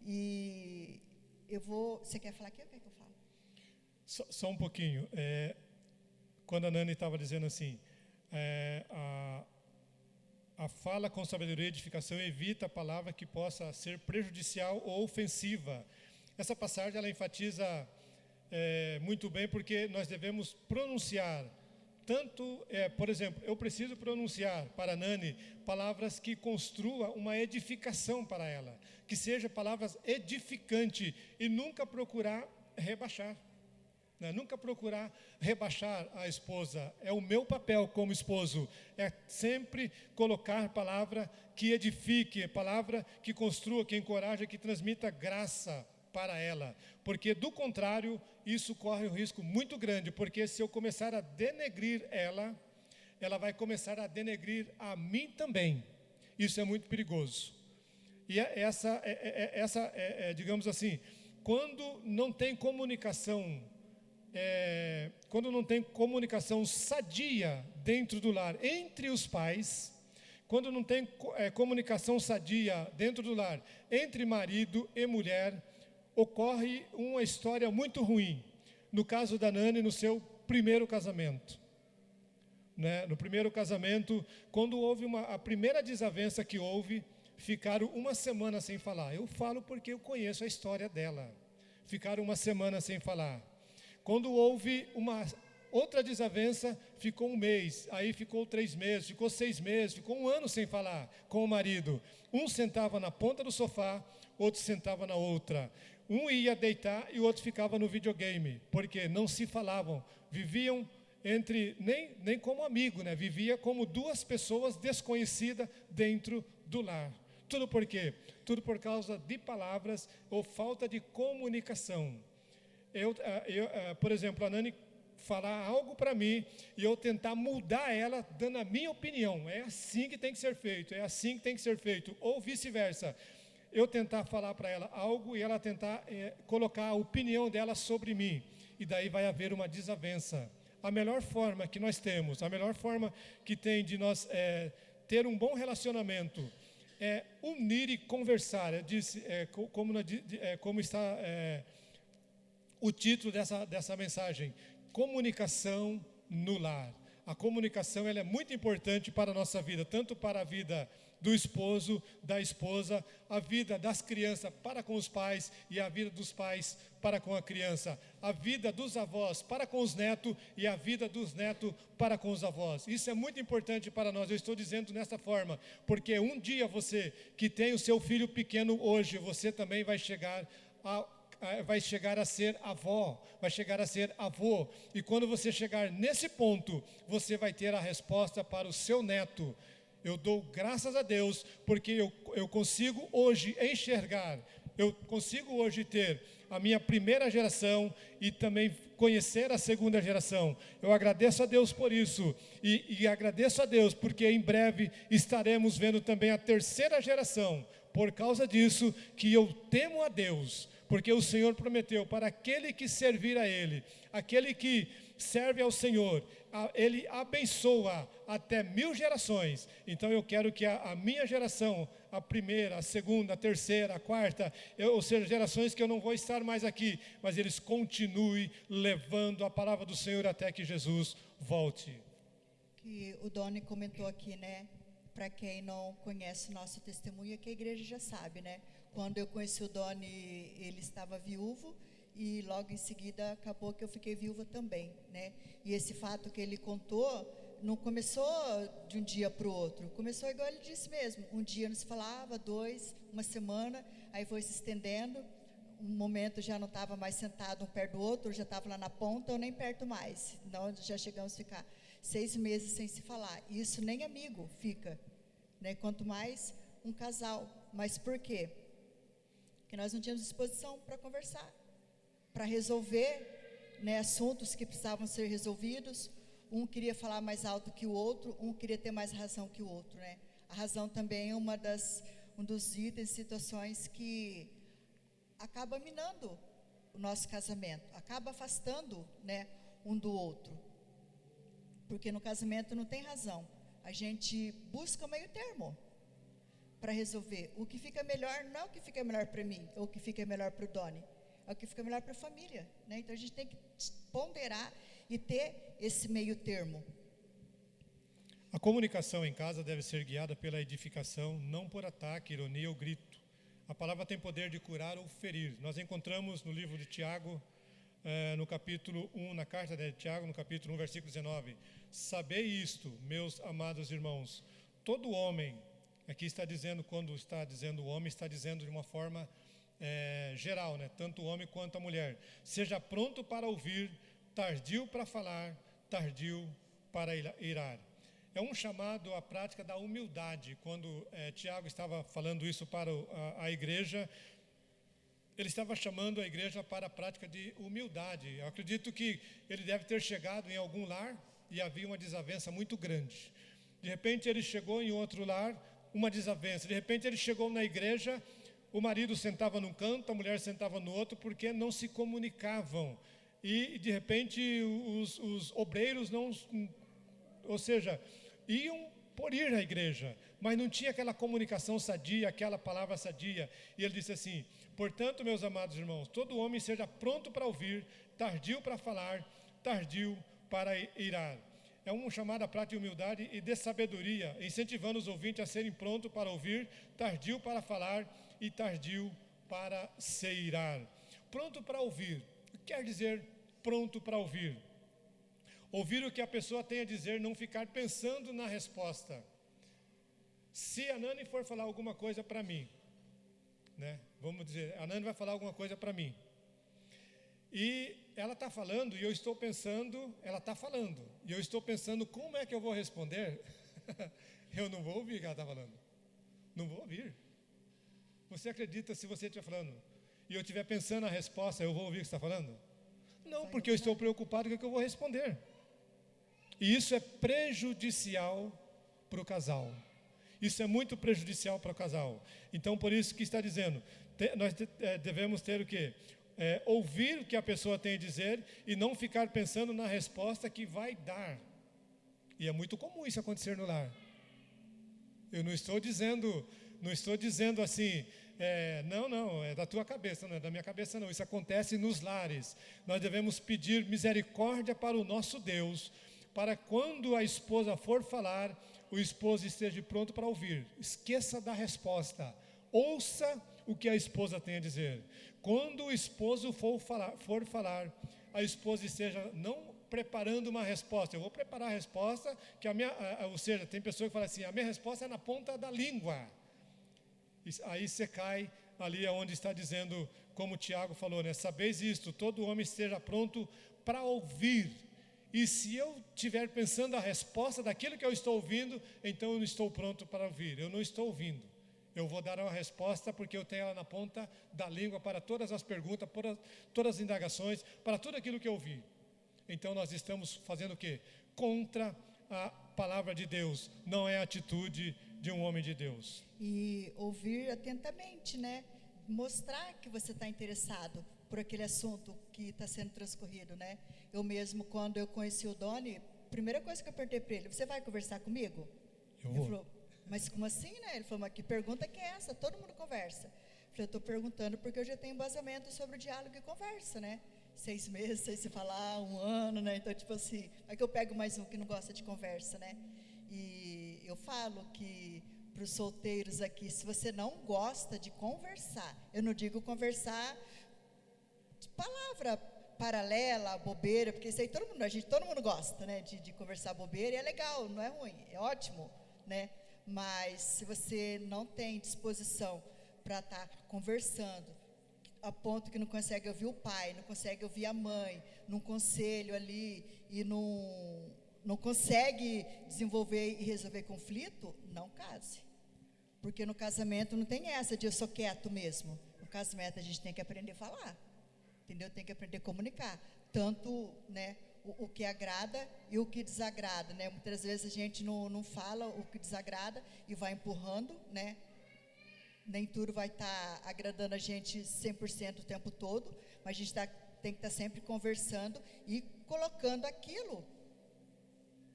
E você quer falar aqui ou quer que eu fale? Só um pouquinho. Quando a Nani estava dizendo assim, a fala com sabedoria e edificação evita a palavra que possa ser prejudicial ou ofensiva. Essa passagem ela enfatiza muito bem, porque nós devemos pronunciar tanto, por exemplo, eu preciso pronunciar para a Nani palavras que construam uma edificação para ela, que sejam palavras edificantes e nunca procurar rebaixar. Né? Nunca procurar rebaixar a esposa. É o meu papel como esposo, é sempre colocar palavra que edifique, palavra que construa, que encoraje, que transmita graça para ela, porque do contrário, isso corre um risco muito grande, porque se eu começar a denegrir ela vai começar a denegrir a mim também. Isso é muito perigoso. E digamos assim, quando não tem comunicação, sadia dentro do lar, entre os pais, quando não tem comunicação sadia dentro do lar, entre marido e mulher, ocorre uma história muito ruim. No caso da Nani, no seu primeiro casamento. Né? No primeiro casamento, quando houve a primeira desavença que houve, ficaram uma semana sem falar. Eu falo porque eu conheço a história dela. Ficaram uma semana sem falar. Quando houve uma outra desavença, ficou um mês, aí ficou 3 meses, ficou 6 meses, ficou 1 ano sem falar com o marido. Um sentava na ponta do sofá, outro sentava na outra. Um ia deitar e o outro ficava no videogame, porque não se falavam, viviam nem como amigo, né? Vivia como 2 pessoas desconhecidas dentro do lar. Tudo por quê? Tudo por causa de palavras ou falta de comunicação. Por exemplo, a Nani falar algo para mim e eu tentar mudar ela dando a minha opinião. É assim que tem que ser feito, é assim que tem que ser feito, ou vice-versa. Eu tentar falar para ela algo e ela tentar colocar a opinião dela sobre mim. E daí vai haver uma desavença. A melhor forma que nós temos, a melhor forma que tem de nós ter um bom relacionamento é unir e conversar. Como está o título dessa mensagem, comunicação no lar. A comunicação ela é muito importante para a nossa vida, tanto para a vida do esposo, da esposa, a vida das crianças para com os pais e a vida dos pais para com a criança, a vida dos avós para com os netos e a vida dos netos para com os avós. Isso é muito importante para nós. Eu estou dizendo dessa forma, porque um dia você que tem o seu filho pequeno hoje, você também vai chegar a ser avó, vai chegar a ser avô, e quando você chegar nesse ponto, você vai ter a resposta para o seu neto. Eu dou graças a Deus, porque eu consigo hoje enxergar eu consigo hoje ter a minha primeira geração e também conhecer a segunda geração. Eu agradeço a Deus por isso e agradeço a Deus porque em breve estaremos vendo também a terceira geração. Por causa disso que eu temo a Deus, porque o Senhor prometeu para aquele que servir a Ele, aquele que serve ao Senhor, Ele abençoa até 1000 gerações. Então eu quero que a minha geração, a primeira, a segunda, a terceira, a quarta, ou seja, gerações que eu não vou estar mais aqui, mas eles continuem levando a palavra do Senhor até que Jesus volte. Que o Doni comentou aqui, né? Para quem não conhece o nosso testemunho, é que a igreja já sabe, né? Quando eu conheci o Doni, ele estava viúvo, e logo em seguida acabou que eu fiquei viúva também, né? E esse fato que ele contou não começou de um dia para o outro, começou igual ele disse mesmo, um dia não se falava, 2, uma semana, aí foi se estendendo, um momento já não estava mais sentado um perto do outro, já estava lá na ponta ou nem perto mais, então já chegamos a ficar 6 meses sem se falar, e isso nem amigo fica, né? Quanto mais um casal. Mas por quê? Porque nós não tínhamos disposição para conversar, para resolver, né, assuntos que precisavam ser resolvidos. Um queria falar mais alto que o outro, um queria ter mais razão que o outro, né? A razão também é um dos itens, situações que acaba minando o nosso casamento, acaba afastando, né, um do outro, porque no casamento não tem razão, a gente busca o meio termo para resolver. O que fica melhor não é o que fica melhor para mim, ou o que fica melhor para o Doni, é o que fica melhor para a família, né? Então a gente tem que ponderar e ter esse meio termo. A comunicação em casa deve ser guiada pela edificação, não por ataque, ironia ou grito. A palavra tem poder de curar ou ferir. Nós encontramos no livro de Tiago, no capítulo 1, na carta de Tiago, no capítulo 1, versículo 19. Sabei isto, meus amados irmãos, todo homem, aqui está dizendo, quando está dizendo o homem, está dizendo de uma forma geral, né? Tanto o homem quanto a mulher. Seja pronto para ouvir, tardio para falar, tardio para irar. É um chamado à prática da humildade. Quando Tiago estava falando isso para a igreja, ele estava chamando a igreja para a prática de humildade. Eu acredito que ele deve ter chegado em algum lar e havia uma desavença muito grande. De repente ele chegou em outro lar, uma desavença. De repente ele chegou na igreja, o marido sentava num canto, a mulher sentava no outro, porque não se comunicavam. E de repente os obreiros não, ou seja, iam por ir à igreja, mas não tinha aquela comunicação sadia, aquela palavra sadia. E ele disse assim: portanto, meus amados irmãos, todo homem seja pronto para ouvir, tardio para falar, tardio para irar. É um chamado à prática de humildade e de sabedoria, incentivando os ouvintes a serem prontos para ouvir, tardio para falar e tardio para se irar. Pronto para ouvir. O que quer dizer pronto para ouvir? Ouvir o que a pessoa tem a dizer, não ficar pensando na resposta. Se a Nani for falar alguma coisa para mim, né? Vamos dizer, a Nani vai falar alguma coisa para mim. E ela está falando e eu estou pensando, ela está falando, e eu estou pensando como é que eu vou responder. Eu não vou ouvir o que ela está falando. Não vou ouvir. Você acredita, se você estiver falando e eu estiver pensando a resposta, eu vou ouvir o que você está falando? Não, porque eu estou preocupado com o que eu vou responder. E isso é prejudicial para o casal. Isso é muito prejudicial para o casal. Então, por isso que está dizendo, nós devemos ter o quê? Ouvir o que a pessoa tem a dizer e não ficar pensando na resposta que vai dar. E é muito comum isso acontecer no lar. Eu não estou dizendo assim, não, é da tua cabeça, não é da minha cabeça não. Isso acontece nos lares. Nós devemos pedir misericórdia para o nosso Deus, para quando a esposa for falar, o esposo esteja pronto para ouvir. Esqueça da resposta. Ouça o que a esposa tem a dizer. Quando o esposo for falar, a esposa esteja não preparando uma resposta. Eu vou preparar a resposta, ou seja, tem pessoa que fala assim, a minha resposta é na ponta da língua. Aí você cai ali onde está dizendo, como o Tiago falou, né? Sabeis isto, todo homem esteja pronto para ouvir. E se eu estiver pensando a resposta daquilo que eu estou ouvindo, então eu não estou pronto para ouvir. Eu não estou ouvindo. Eu vou dar uma resposta porque eu tenho ela na ponta da língua para todas as perguntas, para todas as indagações, para tudo aquilo que eu ouvi. Então nós estamos fazendo o quê? Contra a palavra de Deus, não é a atitude de um homem de Deus. E ouvir atentamente, né? Mostrar que você está interessado por aquele assunto que está sendo transcorrido, né? Eu mesmo, quando eu conheci o Doni, primeira coisa que eu perguntei para ele: você vai conversar comigo? Eu Ele vou. falou: mas como assim, né? Ele falou: mas que pergunta que é essa? Todo mundo conversa. Eu falei: eu estou perguntando porque eu já tenho embasamento sobre o diálogo e conversa, né? 6 meses sem se falar, 1 ano, né? Então, tipo assim, é que eu pego mais um que não gosta de conversa, né? E eu falo que para os solteiros aqui, se você não gosta de conversar, eu não digo conversar de palavra paralela, bobeira, porque isso aí todo mundo gosta, né? De conversar bobeira, e é legal, não é ruim, é ótimo, né? Mas se você não tem disposição para estar conversando, a ponto que não consegue ouvir o pai, não consegue ouvir a mãe, num conselho ali, e não consegue desenvolver e resolver conflito, não case. Porque no casamento não tem essa de eu sou quieto mesmo. No casamento a gente tem que aprender a falar, entendeu? Tem que aprender a comunicar, tanto, né, o que agrada e o que desagrada, né? Muitas vezes a gente não fala o que desagrada e vai empurrando, né? Nem tudo vai estar agradando a gente 100% o tempo todo, mas a gente tem que estar sempre conversando e colocando aquilo,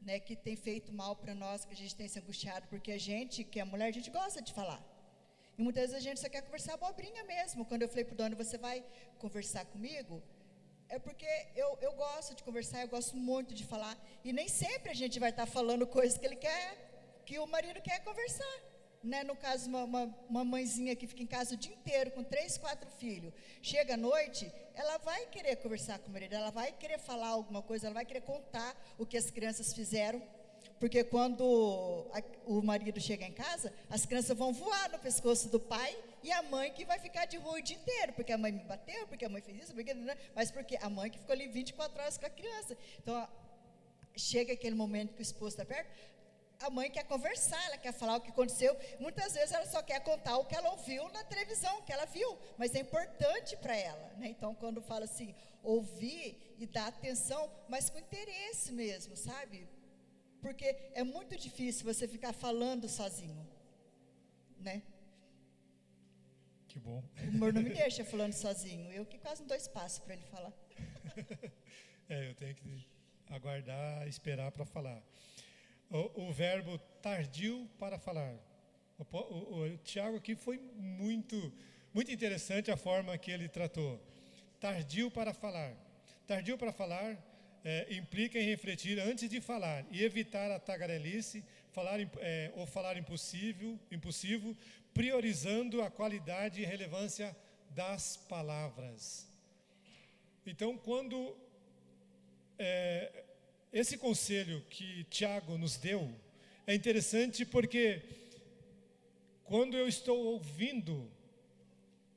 né, que tem feito mal para nós, que a gente tem se angustiado, porque a gente, que é mulher, a gente gosta de falar. E muitas vezes a gente só quer conversar abobrinha mesmo. Quando eu falei para o Doni: você vai conversar comigo? É porque eu gosto de conversar, eu gosto muito de falar, e nem sempre a gente vai estar falando coisas que ele quer, que o marido quer conversar, né? No caso, uma mãezinha que fica em casa o dia inteiro com 3, 4 filhos, chega à noite, ela vai querer conversar com o marido, ela vai querer falar alguma coisa, ela vai querer contar o que as crianças fizeram, porque quando o marido chega em casa, as crianças vão voar no pescoço do pai, e a mãe que vai ficar de rua o dia inteiro, porque a mãe me bateu, porque a mãe fez isso, mas porque a mãe que ficou ali 24 horas com a criança. Então, chega aquele momento que o esposo está perto, a mãe quer conversar, ela quer falar o que aconteceu. Muitas vezes ela só quer contar o que ela ouviu na televisão, o que ela viu, mas é importante para ela, né? Então, quando fala assim, ouvir e dar atenção, mas com interesse mesmo, sabe? Porque é muito difícil você ficar falando sozinho, né? Que bom. O amor não me deixa falando sozinho, eu que quase não dou espaço para ele falar. Eu tenho que aguardar, esperar para falar. O verbo tardio para falar. O Tiago aqui foi muito interessante a forma que ele tratou. Tardio para falar. Tardio para falar implica em refletir antes de falar e evitar a tagarelice, falar impossível, priorizando a qualidade e relevância das palavras. Então, quando esse conselho que Tiago nos deu é interessante, porque quando eu estou ouvindo,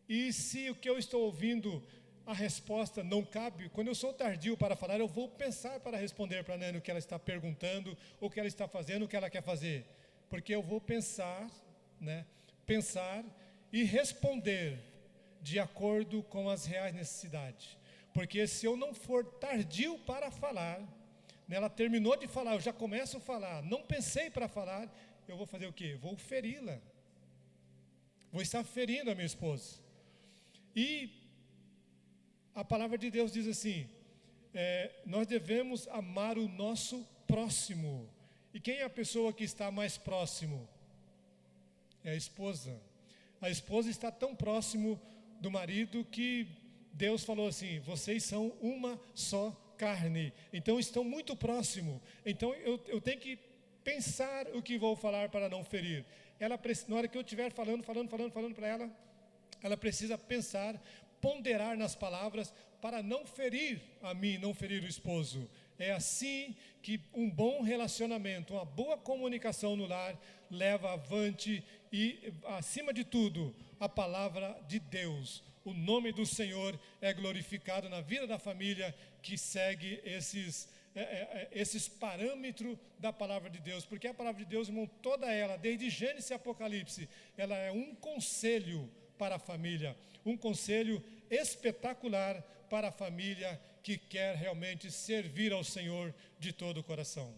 e se o que eu estou ouvindo, a resposta não cabe, quando eu sou tardio para falar, eu vou pensar para responder para a Nani o que ela está perguntando, o que ela está fazendo, o que ela quer fazer, porque eu vou pensar e responder de acordo com as reais necessidades. Porque se eu não for tardio para falar, ela terminou de falar, eu já começo a falar, não pensei para falar, eu vou fazer o quê? Vou feri-la. Vou estar ferindo a minha esposa. E a palavra de Deus diz assim, nós devemos amar o nosso próximo. E quem é a pessoa que está mais próximo? É a esposa. A esposa está tão próximo do marido que Deus falou assim, vocês são uma só carne, então estão muito próximo. Então eu tenho que pensar o que vou falar para não ferir. Na hora que eu estiver falando para ela, ela precisa pensar, ponderar nas palavras para não ferir a mim, não ferir o esposo. É assim que um bom relacionamento, uma boa comunicação no lar leva avante e, acima de tudo, a palavra de Deus. O nome do Senhor é glorificado na vida da família que segue esses parâmetros da palavra de Deus, porque a palavra de Deus, irmão, toda ela, desde Gênesis e Apocalipse, ela é um conselho para a família, um conselho espetacular para a família que quer realmente servir ao Senhor de todo o coração.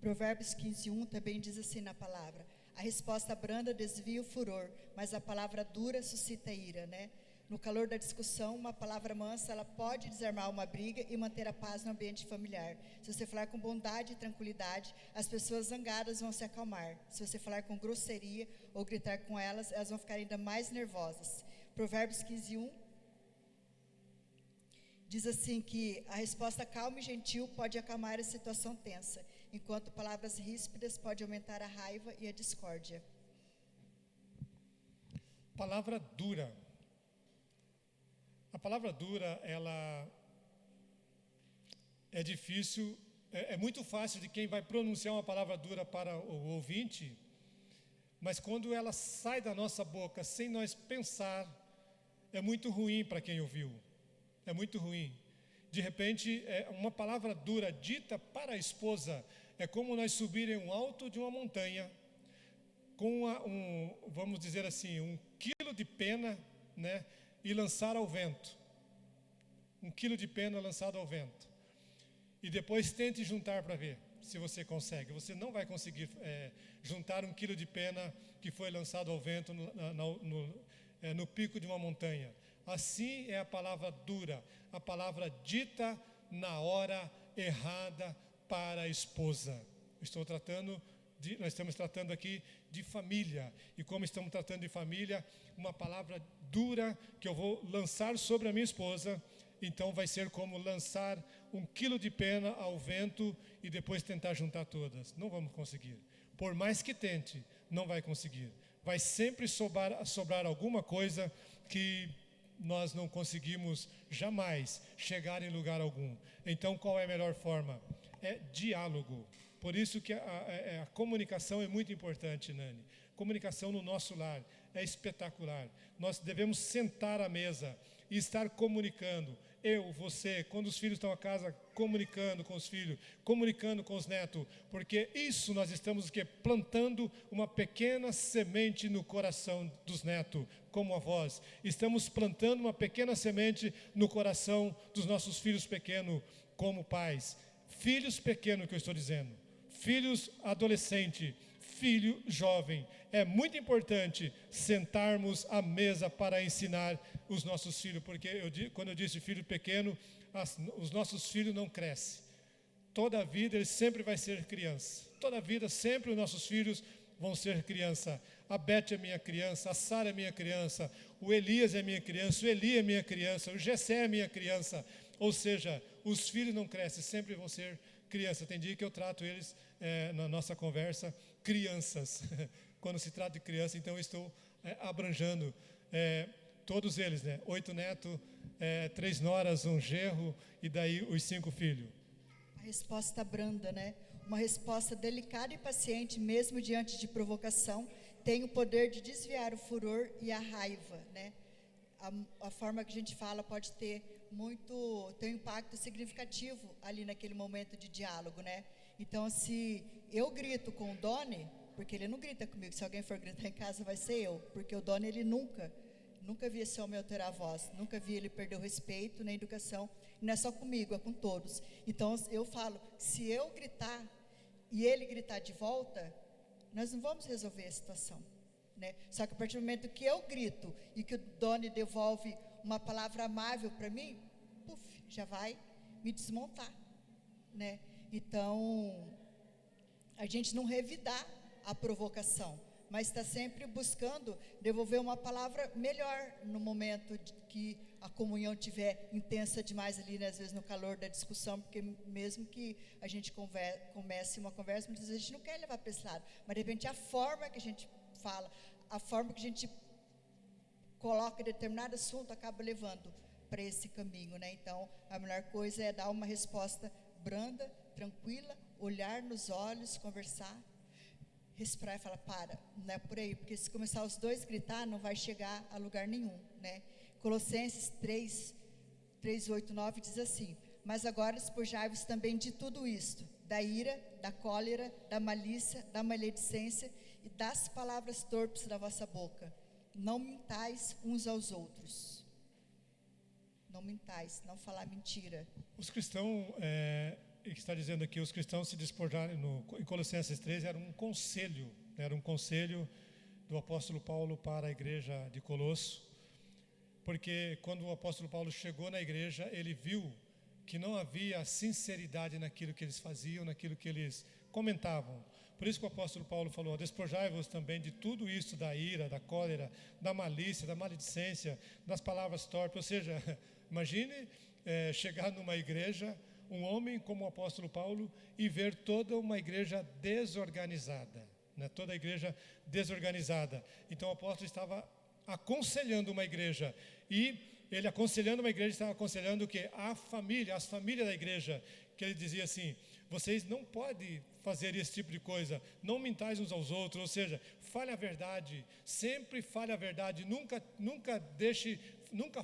Provérbios 15:1 também diz assim na palavra: a resposta branda desvia o furor, mas a palavra dura suscita ira, né? No calor da discussão, uma palavra mansa, ela pode desarmar uma briga e manter a paz no ambiente familiar. Se você falar com bondade e tranquilidade, as pessoas zangadas vão se acalmar. Se você falar com grosseria ou gritar com elas, elas vão ficar ainda mais nervosas. Provérbios 15:1 diz assim que a resposta calma e gentil pode acalmar a situação tensa, enquanto palavras ríspidas podem aumentar a raiva e a discórdia. Palavra dura. A palavra dura, ela é difícil, é muito fácil de quem vai pronunciar uma palavra dura para o ouvinte, mas quando ela sai da nossa boca sem nós pensar, é muito ruim para quem ouviu, é muito ruim. De repente, uma palavra dura dita para a esposa é como nós subirem um alto de uma montanha com vamos dizer assim, 1 quilo de pena, né? E lançar ao vento. 1 quilo de pena lançado ao vento. E depois tente juntar para ver se você consegue. Você não vai conseguir juntar 1 quilo de pena que foi lançado ao vento no pico de uma montanha. Assim é a palavra dura, a palavra dita na hora errada para a esposa. Nós estamos tratando aqui de família, e como estamos tratando de família, uma palavra dura que eu vou lançar sobre a minha esposa, então vai ser como lançar 1 quilo de pena ao vento e depois tentar juntar todas. Não vamos conseguir. Por mais que tente, não vai conseguir. Vai sempre sobrar alguma coisa que nós não conseguimos jamais chegar em lugar algum. Então, qual é a melhor forma? É diálogo. Por isso que a comunicação é muito importante, Nani. Comunicação no nosso lar é espetacular. Nós devemos sentar à mesa e estar comunicando. Eu, você, quando os filhos estão a casa, comunicando com os filhos, comunicando com os netos, porque isso nós estamos plantando uma pequena semente no coração dos netos, como avós. Estamos plantando uma pequena semente no coração dos nossos filhos pequenos, como pais. Filhos pequenos que eu estou dizendo. Filhos adolescentes, filho jovem. É muito importante sentarmos à mesa para ensinar os nossos filhos, porque quando eu disse filho pequeno, os nossos filhos não crescem. Toda a vida eles sempre vai ser criança. Toda a vida sempre os nossos filhos vão ser criança. A Beth é minha criança, a Sara é minha criança, o Elias é minha criança, o Eli é minha criança, o Gessé é minha criança. Ou seja, os filhos não crescem, sempre vão ser criança. Tem dia que eu trato eles na nossa conversa crianças. Quando se trata de criança, então eu estou abrangendo todos eles, né? 8 netos, 3 noras, 1 genro e daí os 5 filhos. A resposta branda, né? Uma resposta delicada e paciente, mesmo diante de provocação, tem o poder de desviar o furor e a raiva, né? A forma que a gente fala pode ter tem um impacto significativo ali naquele momento de diálogo, né? Então, se eu grito com o Doni, porque ele não grita comigo, se alguém for gritar em casa vai ser eu, porque o Doni, ele nunca vi esse homem alterar a voz, nunca vi ele perder o respeito nem a educação, não é só comigo, é com todos. Então, eu falo, se eu gritar e ele gritar de volta, nós não vamos resolver a situação, né? Só que a partir do momento que eu grito e que o Doni devolve uma palavra amável para mim, já vai me desmontar, né? Então, a gente não revidar a provocação, mas está sempre buscando devolver uma palavra melhor no momento de que a comunhão estiver intensa demais ali, né? Às vezes no calor da discussão, porque mesmo que a gente comece uma conversa, muitas vezes a gente não quer levar para esse lado, mas de repente a forma que a gente fala, a forma que a gente coloca determinado assunto acaba levando para esse caminho, né? Então, a melhor coisa é dar uma resposta branda, tranquila, olhar nos olhos, conversar, respirar e falar, não é por aí, porque se começar os dois a gritar, não vai chegar a lugar nenhum, né? Colossenses 3, 8, 9 diz assim: Mas agora despojai-vos também de tudo isto, da ira, da cólera, da malícia, da maledicência e das palavras torpes da vossa boca. Não mintais uns aos outros. Não mintais, não falar mentira. Os cristãos, está dizendo aqui, os cristãos se despojaram, em Colossenses 13, era um conselho do apóstolo Paulo para a igreja de Colosso, porque quando o apóstolo Paulo chegou na igreja, ele viu que não havia sinceridade naquilo que eles faziam, naquilo que eles comentavam. Por isso que o apóstolo Paulo falou: despojai-vos também de tudo isso, da ira, da cólera, da malícia, da maledicência, das palavras torpes. Ou seja, imagine chegar numa igreja, um homem como o apóstolo Paulo, e ver toda uma igreja desorganizada, né? Toda a igreja desorganizada. Então o apóstolo estava aconselhando uma igreja, e ele aconselhando uma igreja, estava aconselhando o quê? As famílias da igreja, que ele dizia assim: vocês não podem fazer esse tipo de coisa, não mintais uns aos outros, ou seja, fale a verdade, sempre fale a verdade, nunca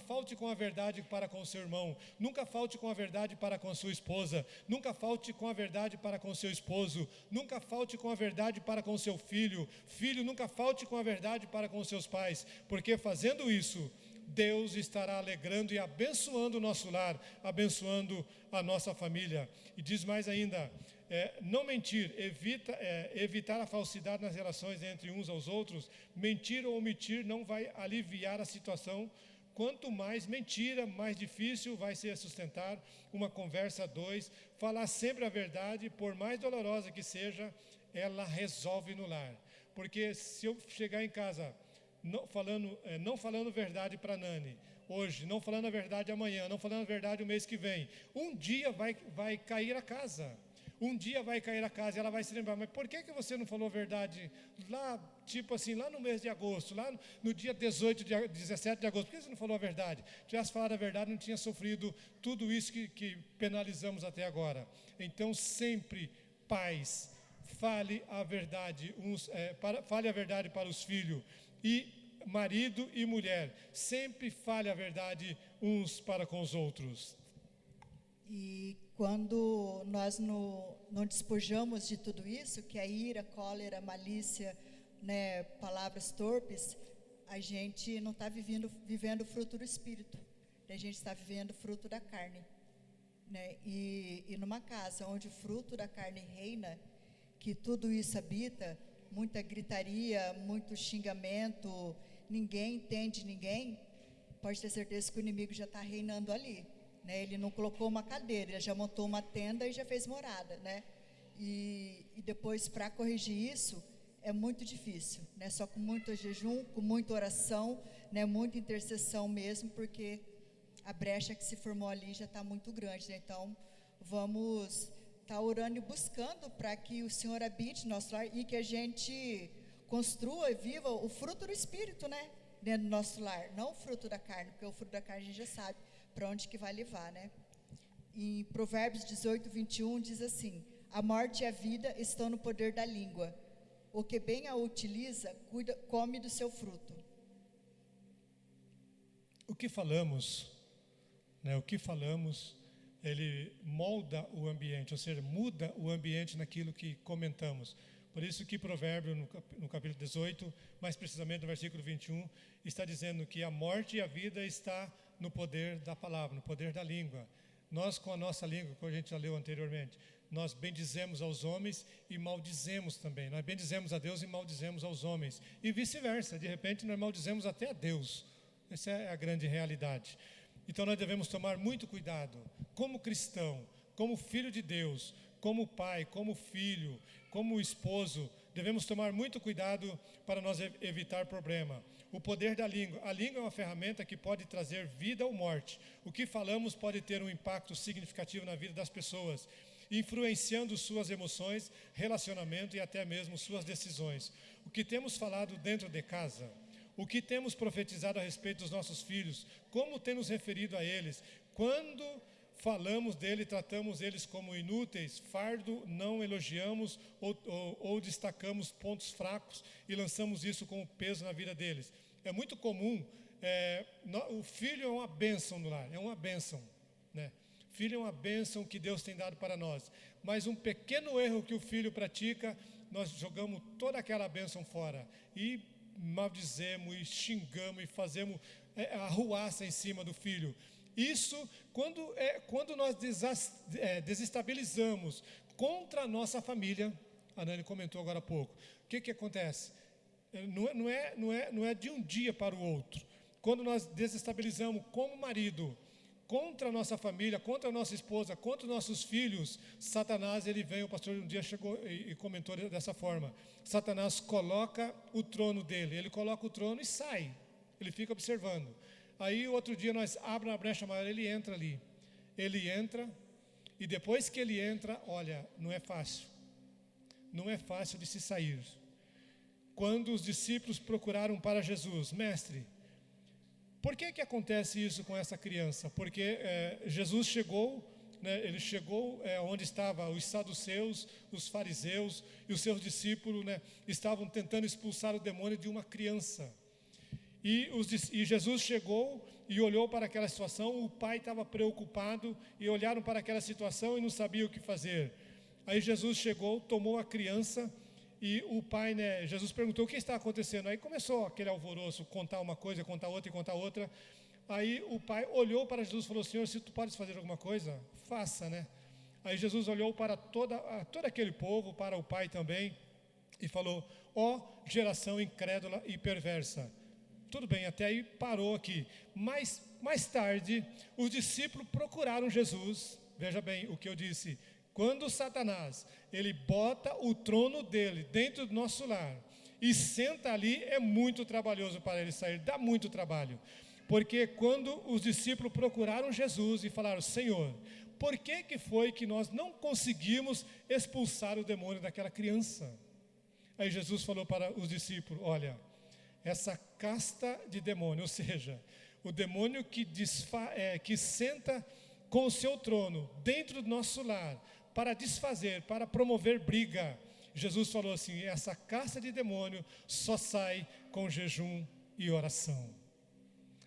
falte com a verdade para com o seu irmão, nunca falte com a verdade para com a sua esposa, nunca falte com a verdade para com o seu esposo, nunca falte com a verdade para com o seu filho, nunca falte com a verdade para com os seus pais, porque fazendo isso, Deus estará alegrando e abençoando o nosso lar, abençoando a nossa família. E diz mais ainda: não mentir, evitar a falsidade nas relações entre uns aos outros. Mentir ou omitir não vai aliviar a situação. Quanto mais mentira, mais difícil vai ser sustentar uma conversa a dois. Falar sempre a verdade, por mais dolorosa que seja, ela resolve no lar. Porque se eu chegar em casa não falando verdade para Nani hoje, não falando a verdade amanhã, não falando a verdade o mês que vem, um dia vai cair a casa. Um dia vai cair a casa e ela vai se lembrar: mas por que você não falou a verdade lá, tipo assim, lá no mês de agosto, lá no dia 17 de agosto, por que você não falou a verdade? Se tivesse falado a verdade, não tinha sofrido tudo isso que penalizamos até agora. Então, sempre, pais, fale a verdade, fale a verdade para os filhos. E marido e mulher, sempre fale a verdade uns para com os outros. E quando nós não despojamos de tudo isso, que é ira, cólera, malícia, né, palavras torpes, a gente não está vivendo o fruto do Espírito, a gente está vivendo o fruto da carne, né? E numa casa onde o fruto da carne reina, que tudo isso habita, muita gritaria, muito xingamento, ninguém entende ninguém, pode ter certeza que o inimigo já está reinando ali, né? Ele não colocou uma cadeira, ele já montou uma tenda e já fez morada, né? E depois, para corrigir isso, é muito difícil, né? Só com muito jejum, com muita oração, né? Muita intercessão mesmo, porque a brecha que se formou ali já está muito grande, né? Então, vamos estar orando e buscando para que o Senhor habite no nosso lar e que a gente construa e viva o fruto do Espírito, né? Dentro do nosso lar, não o fruto da carne, porque o fruto da carne a gente já sabe para onde que vai levar, né? Em Provérbios 18, 21 diz assim: a morte e a vida estão no poder da língua, o que bem a utiliza, come do seu fruto. O que falamos, né? O que falamos, ele molda o ambiente, ou seja, muda o ambiente naquilo que comentamos. Por isso que Provérbio, no capítulo 18, mais precisamente no versículo 21, está dizendo que a morte e a vida está no poder da palavra, no poder da língua. Nós, com a nossa língua, como a gente já leu anteriormente, nós bendizemos aos homens e maldizemos também. Nós bendizemos a Deus e maldizemos aos homens. E vice-versa, de repente nós maldizemos até a Deus. Essa é a grande realidade. Então nós devemos tomar muito cuidado, como cristão, como filho de Deus, como pai, como filho, como esposo, devemos tomar muito cuidado para nós evitar problema. O poder da língua. A língua é uma ferramenta que pode trazer vida ou morte. O que falamos pode ter um impacto significativo na vida das pessoas, influenciando suas emoções, relacionamento e até mesmo suas decisões. O que temos falado dentro de casa, o que temos profetizado a respeito dos nossos filhos, como temos referido a eles, quando falamos dele, tratamos eles como inúteis, fardo, não elogiamos ou destacamos pontos fracos e lançamos isso como peso na vida deles. É muito comum, o filho é uma bênção no lar, é uma bênção, né? Filho é uma bênção que Deus tem dado para nós. Mas um pequeno erro que o filho pratica, nós jogamos toda aquela bênção fora. E maldizemos, e xingamos, e fazemos arruaça em cima do filho. Isso, quando nós desestabilizamos contra a nossa família, a Nani comentou agora há pouco, o que acontece? Não é de um dia para o outro. Quando nós desestabilizamos como marido, contra a nossa família, contra a nossa esposa, contra os nossos filhos, Satanás, ele vem, o pastor um dia chegou e comentou dessa forma, Satanás coloca o trono dele, ele coloca o trono e sai, ele fica observando. Aí outro dia nós abrimos a brecha maior, ele entra ali, ele entra, e depois que ele entra, olha, não é fácil de se sair. Quando os discípulos procuraram para Jesus, mestre, por que acontece isso com essa criança? Porque Jesus chegou, ele chegou onde estavam os saduceus, os fariseus e os seus discípulos, estavam tentando expulsar o demônio de uma criança. E Jesus chegou e olhou para aquela situação, o pai estava preocupado e olharam para aquela situação e não sabia o que fazer. Aí Jesus chegou, tomou a criança e o pai, Jesus perguntou o que está acontecendo. Aí começou aquele alvoroço, contar uma coisa, contar outra e contar outra. Aí o pai olhou para Jesus e falou, Senhor, se tu podes fazer alguma coisa, faça, Aí Jesus olhou para todo aquele povo, para o pai também, e falou, ó geração incrédula e perversa. Tudo bem, até aí parou aqui. Mas mais tarde, os discípulos procuraram Jesus. Veja bem o que eu disse. Quando Satanás, ele bota o trono dele dentro do nosso lar e senta ali, é muito trabalhoso para ele sair, dá muito trabalho. Porque quando os discípulos procuraram Jesus e falaram, Senhor, por que foi que nós não conseguimos expulsar o demônio daquela criança? Aí Jesus falou para os discípulos, olha, essa casta de demônio, ou seja, o demônio que senta com o seu trono dentro do nosso lar, para desfazer, para promover briga. Jesus falou assim, essa casta de demônio só sai com jejum e oração.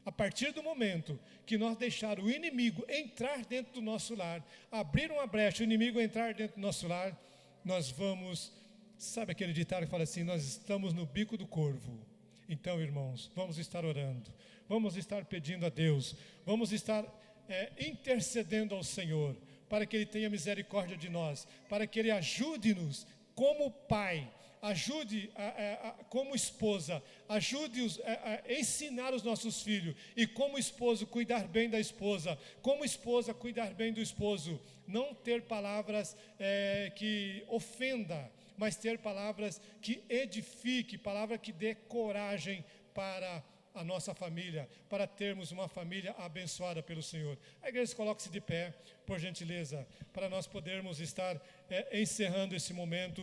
A partir do momento que nós deixar o inimigo entrar dentro do nosso lar, abrir uma brecha, o inimigo entrar dentro do nosso lar, nós vamos, sabe aquele ditado que fala assim, nós estamos no bico do corvo. Então, irmãos, vamos estar orando, vamos estar pedindo a Deus, vamos estar intercedendo ao Senhor, para que Ele tenha misericórdia de nós, para que Ele ajude-nos como pai, ajude como esposa, ajude-os a ensinar os nossos filhos, e como esposo cuidar bem da esposa, como esposa cuidar bem do esposo, não ter palavras que ofenda, mas ter palavras que edifique, palavra que dê coragem para a nossa família, para termos uma família abençoada pelo Senhor. A igreja coloque-se de pé, por gentileza, para nós podermos estar encerrando esse momento,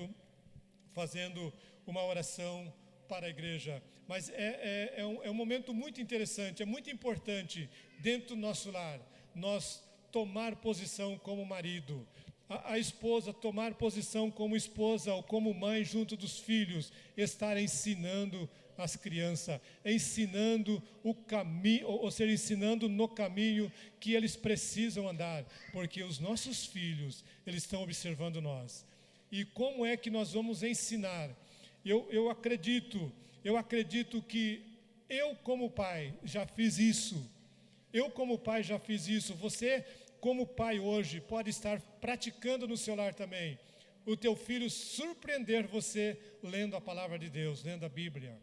fazendo uma oração para a igreja. Mas é um momento muito interessante, é muito importante, dentro do nosso lar, nós tomar posição como marido, a esposa tomar posição como esposa ou como mãe junto dos filhos, estar ensinando as crianças, ensinando o caminho, ou seja, ensinando no caminho que eles precisam andar, porque os nossos filhos, eles estão observando nós. E como é que nós vamos ensinar? Eu acredito que eu como pai já fiz isso. Você como pai hoje pode estar praticando no seu lar também. O teu filho surpreender você lendo a palavra de Deus, lendo a Bíblia.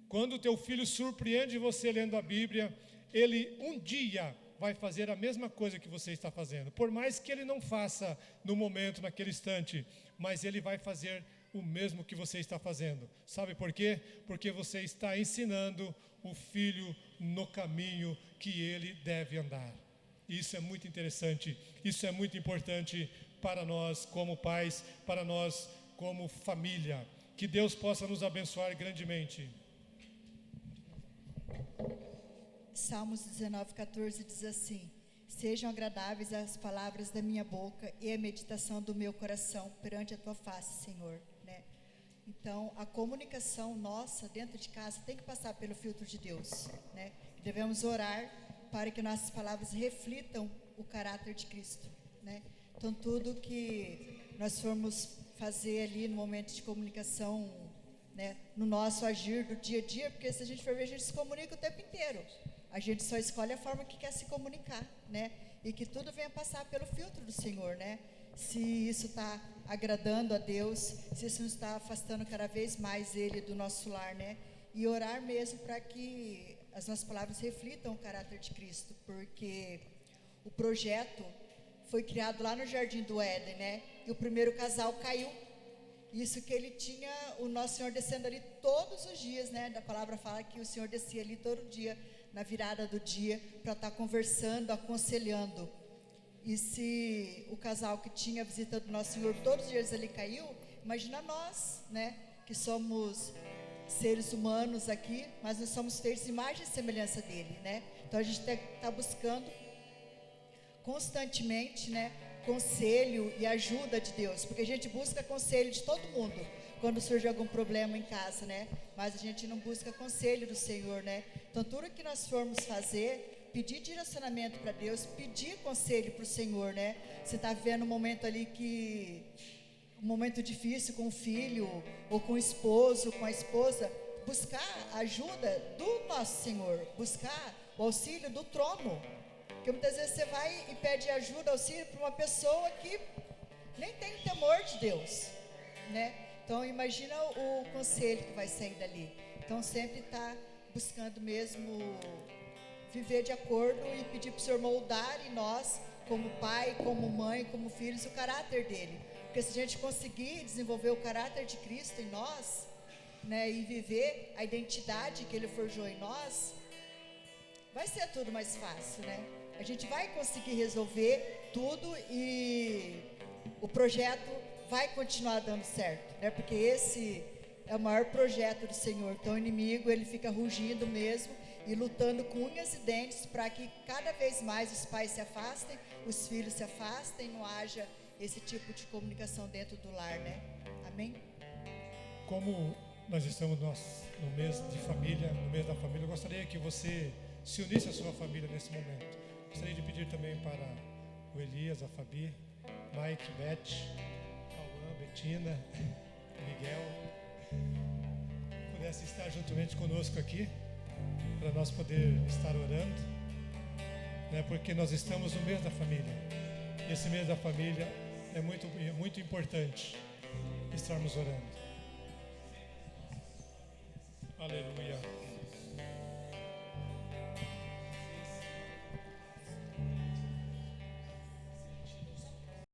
Quando o teu filho surpreende você lendo a Bíblia, ele um dia vai fazer a mesma coisa que você está fazendo. Por mais que ele não faça no momento, naquele instante, mas ele vai fazer o mesmo que você está fazendo. Sabe por quê? Porque você está ensinando o filho no caminho que ele deve andar. Isso é muito interessante, isso é muito importante para nós como pais, para nós como família. Que Deus possa nos abençoar grandemente. Salmos 19:14 diz assim: sejam agradáveis as palavras da minha boca e a meditação do meu coração perante a tua face, Senhor. Então, a comunicação nossa dentro de casa tem que passar pelo filtro de Deus, Devemos orar para que nossas palavras reflitam o caráter de Cristo, né? Então, tudo que nós formos fazer ali no momento de comunicação, né, no nosso agir do dia a dia, porque se a gente for ver, a gente se comunica o tempo inteiro. A gente só escolhe a forma que quer se comunicar, né? E que tudo venha passar pelo filtro do Senhor, né? Se isso está agradando a Deus, se isso não está afastando cada vez mais Ele do nosso lar, né? E orar mesmo para que as nossas palavras reflitam o caráter de Cristo, porque o projeto foi criado lá no Jardim do Éden, né? E o primeiro casal caiu. Isso que ele tinha, o nosso Senhor descendo ali todos os dias, né? Da palavra fala que o Senhor descia ali todo dia, na virada do dia, para estar conversando, aconselhando. E se o casal que tinha a visita do nosso Senhor todos os dias ali caiu, imagina nós, né? Que somos seres humanos aqui, mas nós somos feitos de imagem e semelhança dele, né? Então a gente está buscando constantemente, né, conselho e ajuda de Deus, porque a gente busca conselho de todo mundo quando surge algum problema em casa, né? Mas a gente não busca conselho do Senhor, né? Então tudo que nós formos fazer, pedir direcionamento para Deus, pedir conselho para o Senhor, né? Você está vivendo um momento ali um momento difícil com o filho, ou com o esposo, com a esposa, buscar a ajuda do nosso Senhor, buscar o auxílio do trono. Porque muitas vezes você vai e pede ajuda, auxílio para uma pessoa que nem tem o temor de Deus, né? Então imagina o conselho que vai sair dali. Então sempre está buscando mesmo viver de acordo e pedir para o Senhor moldar em nós, como pai, como mãe, como filhos, o caráter dele. Porque se a gente conseguir desenvolver o caráter de Cristo em nós, né, e viver a identidade que ele forjou em nós, vai ser tudo mais fácil, né? A gente vai conseguir resolver tudo e o projeto vai continuar dando certo, né? Porque esse é o maior projeto do Senhor. Então o inimigo, ele fica rugindo mesmo e lutando com unhas e dentes para que cada vez mais os pais se afastem, os filhos se afastem, não haja esse tipo de comunicação dentro do lar, né? Amém? Como nós estamos no mês de família, no mês da família, eu gostaria que você se unisse à sua família nesse momento. Gostaria de pedir também para o Elias, a Fabi, Mike, Beth, Cauã, Betina, Miguel, pudesse estar juntamente conosco aqui, para nós poder estar orando, né, porque nós estamos no mês da família. Esse mês da família é muito importante estarmos orando. Aleluia.